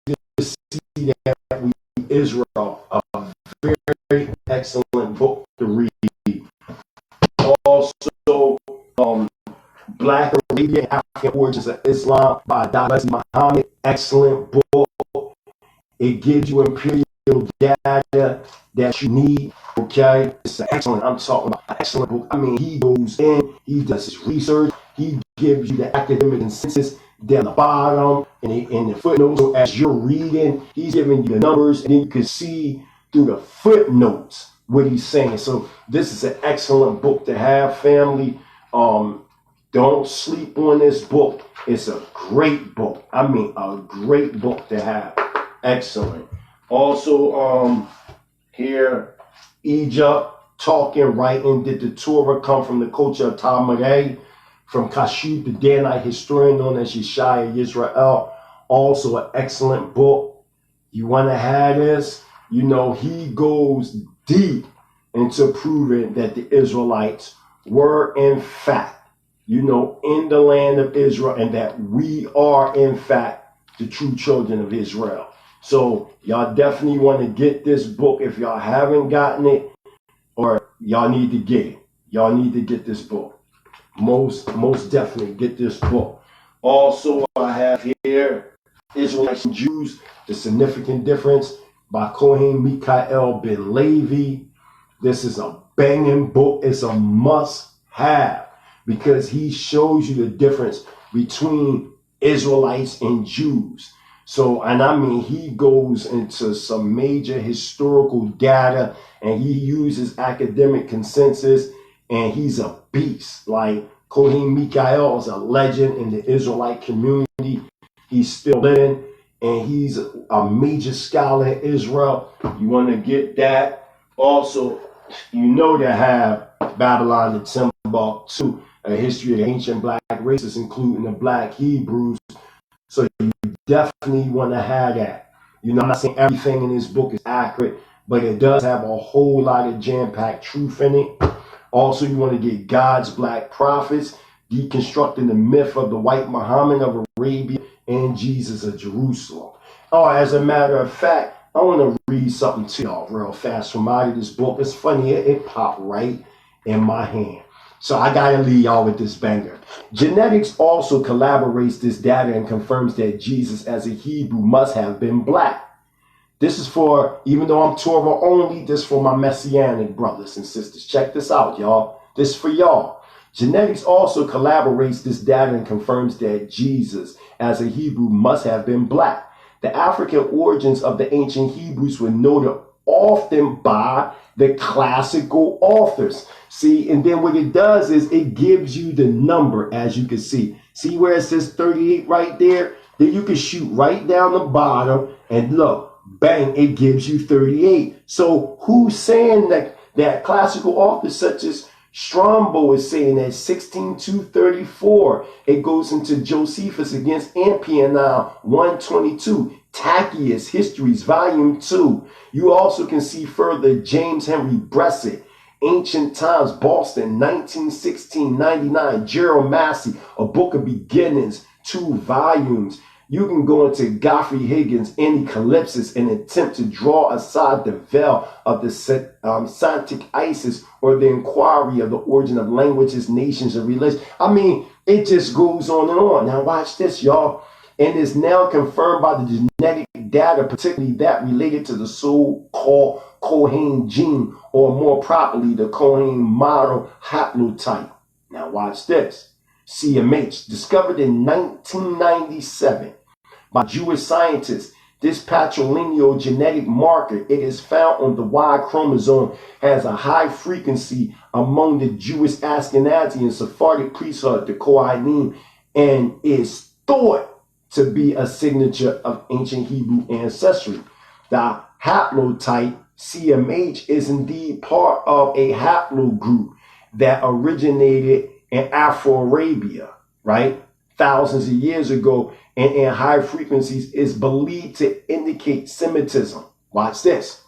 to see that we Israel of Black Arabia and African Origins of Islam by Dr. Muhammad. Excellent book. It gives you imperial data that you need. Okay, it's an excellent. I'm talking about an excellent book. I mean, he goes in, he does his research, he gives you the academic consensus down the bottom and the footnotes. So as you're reading, he's giving you the numbers, and then you can see through the footnotes what he's saying. So this is an excellent book to have, family. Don't sleep on this book. It's a great book. I mean, a great book to have. Excellent. Also, here, Egypt, talking, writing, did the Torah come from the culture of Talmud? From Kashub, the Danite historian known as Yeshaya Yisrael. Also an excellent book. You want to have this? You know, he goes deep into proving that the Israelites were in fact, you know, in the land of Israel, and that we are in fact the true children of Israel. So y'all definitely want to get this book if y'all haven't gotten it, or y'all need to get it. Y'all need to get this book. Most definitely get this book. Also, I have here Israelites and Jews, The Significant Difference by Kohen Mikael Ben Levi. This is a banging book. It's a must-have because he shows you the difference between Israelites and Jews. So, and I mean, he goes into some major historical data, and he uses academic consensus, and he's a beast. Like, Kohen Mikael is a legend in the Israelite community. He's still living, and he's a major scholar in Israel. You want to get that. Also, you know, to have Babylon and Timbuktu, a history of the ancient black races, including the black Hebrews. So you definitely want to have that. You know, I'm not saying everything in this book is accurate, but it does have a whole lot of jam-packed truth in it. Also, you want to get God's black prophets, deconstructing the myth of the white Muhammad of Arabia and Jesus of Jerusalem. Oh, as a matter of fact, I want to read something to y'all real fast from out of this book. It's funny, it popped right in my hand. So I got to leave y'all with this banger. Genetics also collaborates this data and confirms that Jesus as a Hebrew must have been black. This is for, even though I'm Torah only, this for my Messianic brothers and sisters. Check this out, y'all. This is for y'all. Genetics also collaborates this data and confirms that Jesus as a Hebrew must have been black. The African origins of the ancient Hebrews were noted often by the classical authors. See, and then what it does is it gives you the number, as you can see. See where it says 38 right there? Then you can shoot right down the bottom and look, bang, it gives you 38. So who's saying that classical authors such as Strombo is saying that 16:234, it goes into Josephus against Ampion 122, Tackius Histories Volume 2. You also can see further James Henry Bressett, Ancient Times, Boston, 1916-99, Gerald Massey, A Book of Beginnings, 2 volumes. You can go into Godfrey Higgins' Calypsis and attempt to draw aside the veil of the Santic Isis or the inquiry of the origin of languages, nations, and religions. I mean, it just goes on and on. Now watch this, y'all. And is now confirmed by the genetic data, particularly that related to the so-called Kohen gene, or more properly, the Kohen model haplotype. Now watch this. CMH, discovered in 1997 by Jewish scientists. This patrilineal genetic marker, it is found on the Y chromosome, has a high frequency among the Jewish Ashkenazi and Sephardic priesthood, the Kohanim, and is thought to be a signature of ancient Hebrew ancestry. The haplotype CMH is indeed part of a haplogroup that originated in Afro-Arabia, right? Thousands of years ago, and in high frequencies is believed to indicate Semitism. Watch this.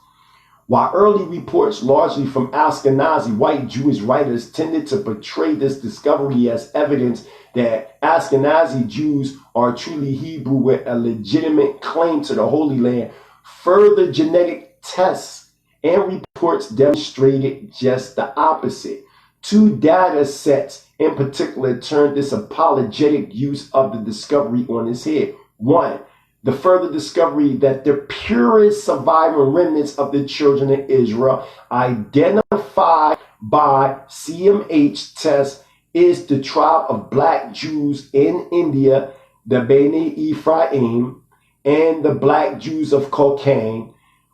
While early reports, largely from Ashkenazi white Jewish writers, tended to portray this discovery as evidence that Ashkenazi Jews are truly Hebrew with a legitimate claim to the Holy Land, further genetic tests and reports demonstrated just the opposite. 2 data sets in particular turned this apologetic use of the discovery on its head. One, the further discovery that the purest surviving remnants of the children of Israel, identified by CMH test, is the tribe of black Jews in India, the Bene Ephraim, and the black Jews of Canaanite,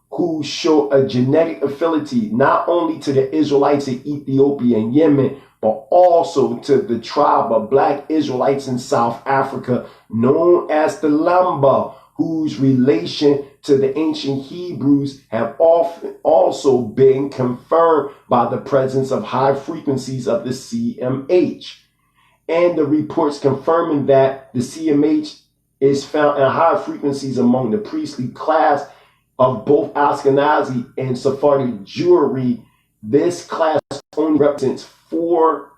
who show a genetic affinity not only to the Israelites in Ethiopia and Yemen, but also to the tribe of black Israelites in South Africa, known as the Lamba, whose relation to the ancient Hebrews have often also been confirmed by the presence of high frequencies of the CMH. And the reports confirming that the CMH is found in high frequencies among the priestly class of both Ashkenazi and Sephardic Jewry. This class only represents 4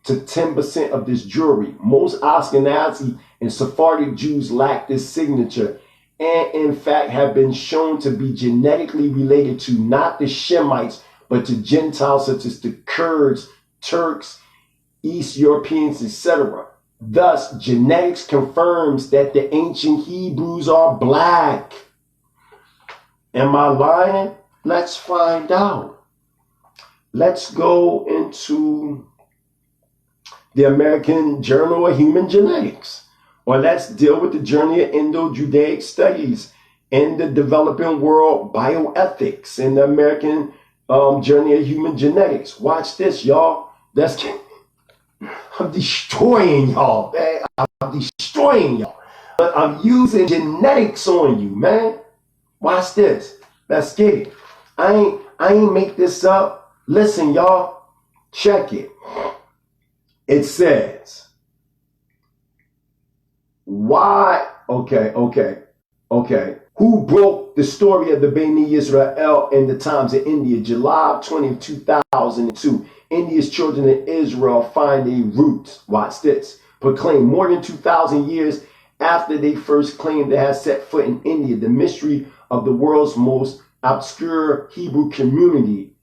to 10% of this jewelry. Most Ashkenazi and Sephardic Jews lack this signature, and in fact have been shown to be genetically related to not the Shemites, but to Gentiles such as the Kurds, Turks, East Europeans, etc. Thus, genetics confirms that the ancient Hebrews are black. Am I lying? Let's find out. Let's go into the American Journal of Human Genetics. Or let's deal with the Journey of Indo-Judaic Studies in the Developing World Bioethics in the American Journey of Human Genetics. Watch this, y'all. I'm destroying y'all, man. I'm destroying y'all. But I'm using genetics on you, man. Watch this. Let's get it. I ain't make this up. Listen, y'all. Check it. It says, why? Okay. Who broke the story of the Bnei Israel in the times of India? July 20th, 2002. India's children of Israel find their roots. Watch this. Proclaimed more than 2,000 years after they first claimed to have set foot in India, the mystery of the world's most obscure Hebrew community,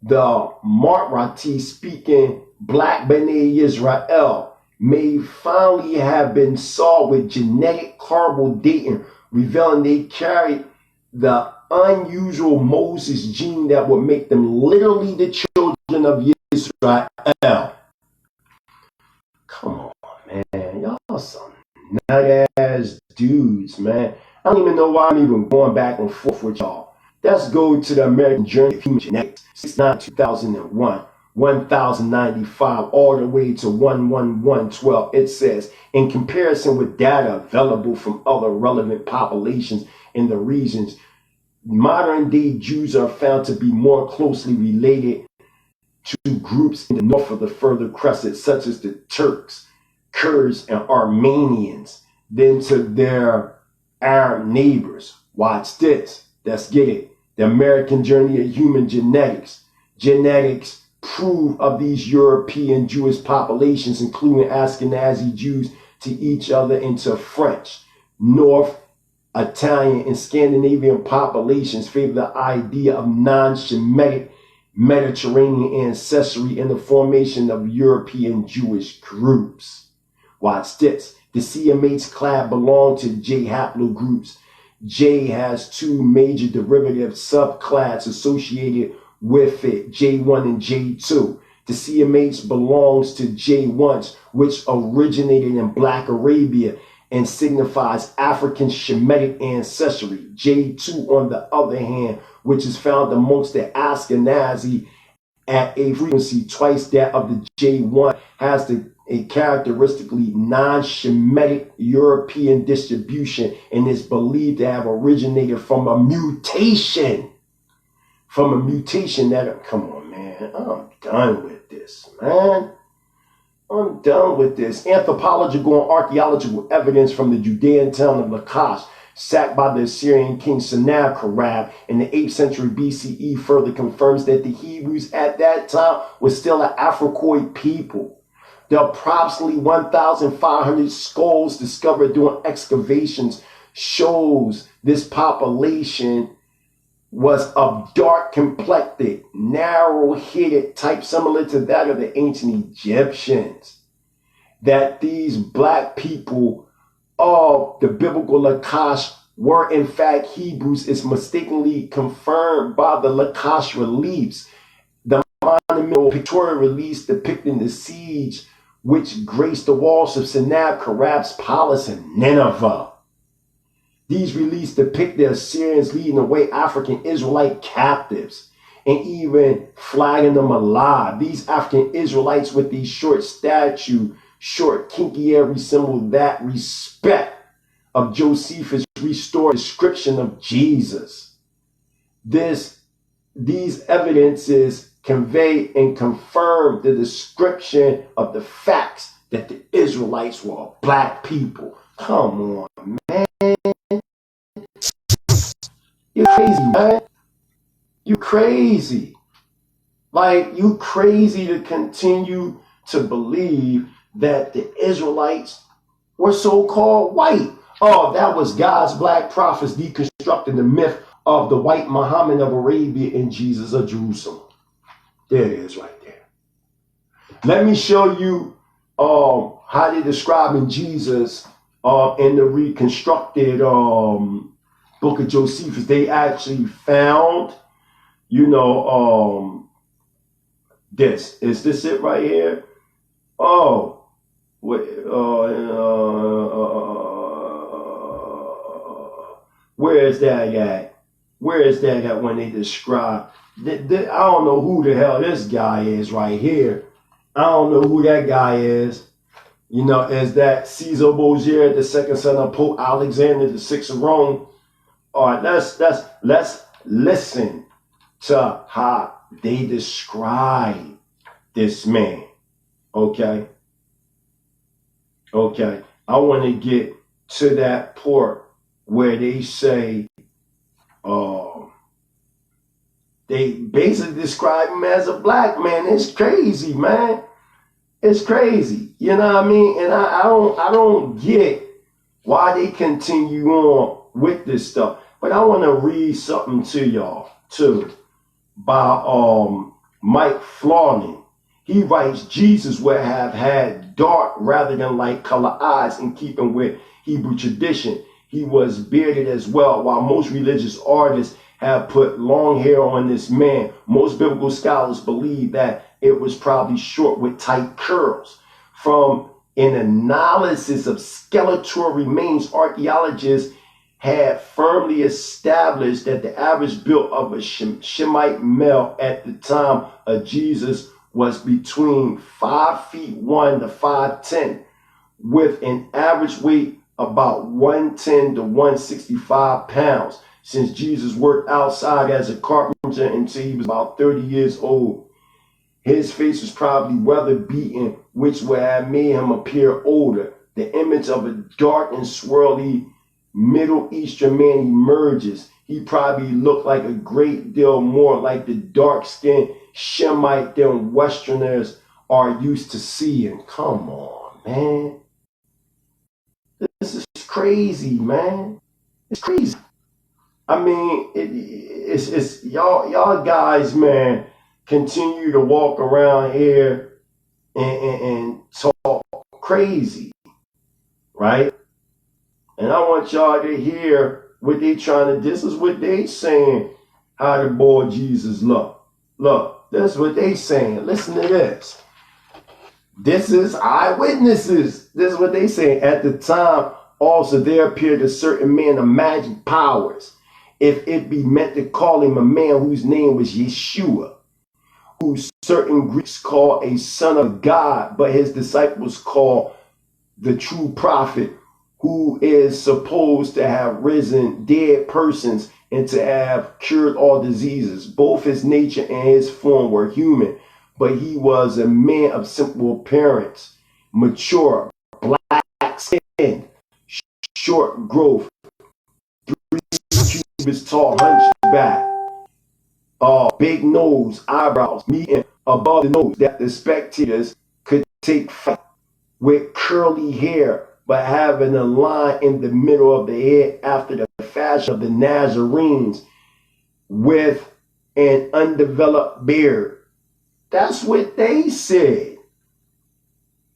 the Marathi-speaking Black Bnei Israel, may finally have been solved with genetic carbon dating, revealing they carried the unusual Moses gene that would make them literally the children of Israel. Come on, man. Y'all some nut-ass dudes, man. I don't even know why I'm even going back and forth with y'all. Let's go to the American Journal of Human Genetics, 6/9/2001. 1095 all the way to 11112. It says, in comparison with data available from other relevant populations in the regions, modern day Jews are found to be more closely related to groups in the north of the Further Crescent, such as the Turks, Kurds, and Armenians, than to their Arab neighbors. Watch this. Let's get it. The American Journey of Human Genetics. Genetics prove of these European Jewish populations, including Ashkenazi Jews, to each other into French, North Italian, and Scandinavian populations favor the idea of non-Shemitic Mediterranean ancestry in the formation of European Jewish groups. Watch this. The CMH clade belong to J haplogroups. J has 2 major derivative subclads associated with it, J1 and J2. The CMH belongs to J1, which originated in Black Arabia and signifies African Shemitic ancestry. J2, on the other hand, which is found amongst the Ashkenazi at a frequency twice that of the J1, has a characteristically non-Shemitic European distribution and is believed to have originated from a mutation. Come on, man. I'm done with this, man. I'm done with this. Anthropological and archaeological evidence from the Judean town of Lachish, sacked by the Assyrian king Sennacherib in the 8th century BCE, further confirms that the Hebrews at that time was still an Africoid people. The approximately 1,500 skulls discovered during excavations shows this population was of dark complected, narrow-headed type similar to that of the ancient Egyptians. That these black people of the biblical Lakash were in fact Hebrews is mistakenly confirmed by the Lakash reliefs, the monumental pictorial reliefs depicting the siege which graced the walls of Sennacherib's palace in Nineveh. These reliefs depict the Assyrians leading away African Israelite captives and even flagging them alive. These African Israelites with these short stature, short kinky hair resemble that respect of Josephus' restored description of Jesus. These evidences convey and confirm the description of the facts that the Israelites were a black people. Come on, man. You're crazy, man. You crazy. Like, you crazy to continue to believe that the Israelites were so-called white. Oh, that was God's black prophets deconstructing the myth of the white Muhammad of Arabia and Jesus of Jerusalem. There it is right there. Let me show you how they describing Jesus in the reconstructed book of Josephus. They actually found, this. Is this it right here? Oh, where is that at? Where is that at when they describe? I don't know who the hell this guy is right here. I don't know who that guy is. Is that Caesar Borgia, the second son of Pope Alexander the Sixth of Rome? All right, let's listen to how they describe this man. Okay. I want to get to that part where they say, they basically describe him as a black man. It's crazy, man. It's crazy. You know what I mean? And I don't get why they continue on with this stuff. But I want to read something to y'all too by Mike Flanagan. He writes, Jesus would have had dark rather than light color eyes in keeping with Hebrew tradition. He was bearded as well. While most religious artists have put long hair on this man, most biblical scholars believe that it was probably short with tight curls. From an analysis of skeletal remains, archaeologists had firmly established that the average build of a Shemite male at the time of Jesus was between 5'1" to 5'10", with an average weight about 110 to 165 pounds. Since Jesus worked outside as a carpenter until he was about 30 years old, his face was probably weather beaten, which would have made him appear older. The image of a dark and swirly Middle Eastern man emerges. He probably looked like a great deal more like the dark-skinned Shemite than Westerners are used to seeing. Come on, man. This is crazy, man. It's crazy. I mean, it's y'all guys, man, continue to walk around here and talk crazy, right? And I want y'all to hear what they trying to, this is what they saying, how the boy Jesus look. Look, this is what they saying. Listen to this. This is eyewitnesses. This is what they saying. At the time, also there appeared a certain man of magic powers, if it be meant to call him a man whose name was Yeshua, who certain Greeks call a son of God, but his disciples call the true prophet, who is supposed to have risen dead persons and to have cured all diseases. Both his nature and his form were human, but he was a man of simple appearance, mature, black skin, short growth, 3 cubits tall, hunchback, big nose, eyebrows meeting above the nose that the spectators could take fright, with curly hair, but having a line in the middle of the head after the fashion of the Nazarenes. with an undeveloped beard. That's what they said.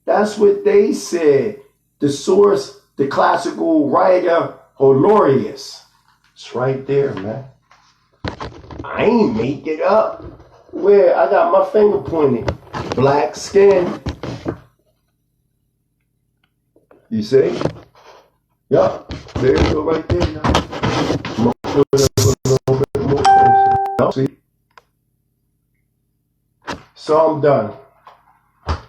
That's what they said. The source, the classical writer, Honorius. It's right there, man. I ain't make it up. Where I got my finger pointed. Black skin. You see? Yup. There you go right there. I'm gonna put it a little bit more closer. See? So I'm done.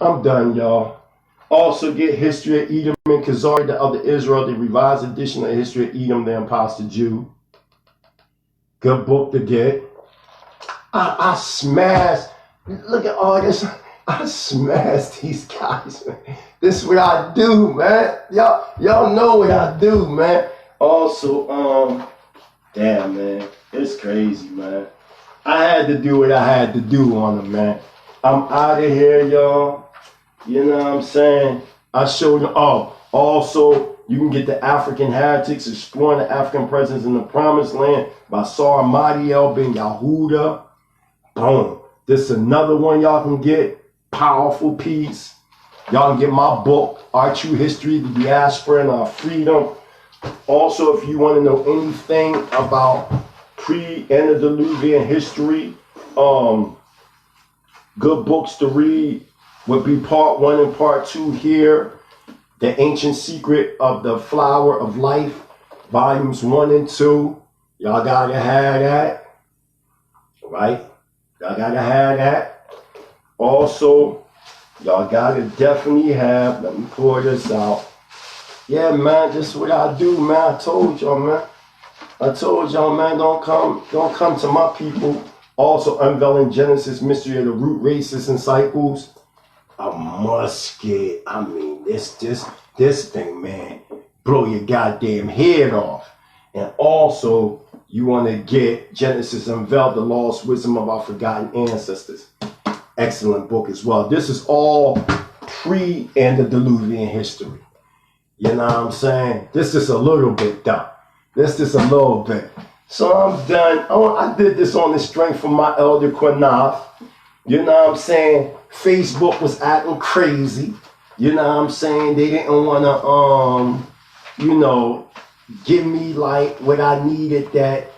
I'm done, y'all. Also get History of Edom and Khazari, the other Israel, the revised edition of History of Edom, the Imposter Jew. Good book to get. I smashed. Look at all this. I smashed these guys, man. This is what I do, man. Y'all know what I do, man. Also, damn, man. It's crazy, man. I had to do what I had to do on them, man. I'm out of here, y'all. You know what I'm saying? I showed them. Oh, also, you can get the African Heretics Exploring the African Presence in the Promised Land by Sar Madiel Ben Yahuda. Boom. This is another one y'all can get. Powerful piece. Y'all can get my book, Our True History, the Diaspora and Our Freedom. Also, if you want to know anything about pre-antediluvian history, good books to read would be part 1 and part 2 here. The Ancient Secret of the Flower of Life, volumes 1 and 2. Y'all gotta have that. Right? Y'all gotta have that. Also, y'all gotta definitely have, let me pour this out. Yeah, man, this is what I do, man. I told y'all, man. I told y'all, man, don't come to my people. Also, unveiling Genesis, mystery of the root races and cycles. A musket. I mean, this thing, man, blow your goddamn head off. And also, you want to get Genesis Unveiled, the lost wisdom of our forgotten ancestors. Excellent book as well. This is all pre-antediluvian history. You know what I'm saying? This is a little bit done. This is a little bit. So I'm done. Oh, I did this on the strength from my elder Qanath. You know what I'm saying? Facebook was acting crazy. You know what I'm saying? They didn't want to, you know, give me like what I needed that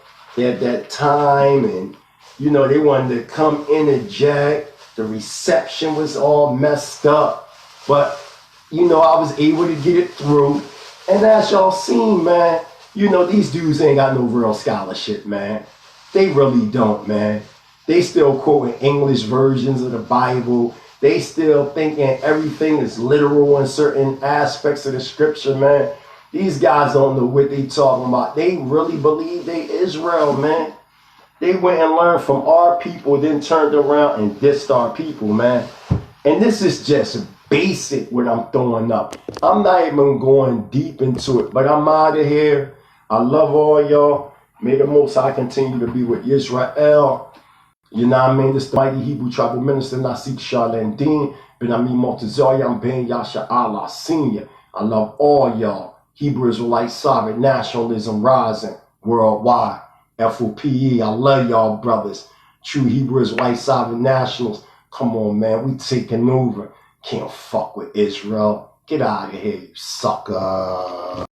time. And, you know, they wanted to come interject. The reception was all messed up. But, you know, I was able to get it through. And as y'all seen, man, you know, these dudes ain't got no real scholarship, man. They really don't, man. They still quoting English versions of the Bible. They still thinking everything is literal in certain aspects of the scripture, man. These guys don't know what they talking about. They really believe they Israel, man. They went and learned from our people, then turned around and dissed our people, man. And this is just basic what I'm throwing up. I'm not even going deep into it, but I'm out of here. I love all y'all. May the Most High continue to be with Israel. You know what I mean? This is the mighty Hebrew tribal minister, Nasik Shalem Din, Ben Ami Motazoyam Ben Yasha Allah Senior. I love all y'all. Hebrew Israelite sovereign nationalism rising worldwide. F.O.P.E. I love y'all, brothers. True Hebrew Israelite sovereign nationals. Come on, man. We taking over. Can't fuck with Israel. Get out of here, you sucker.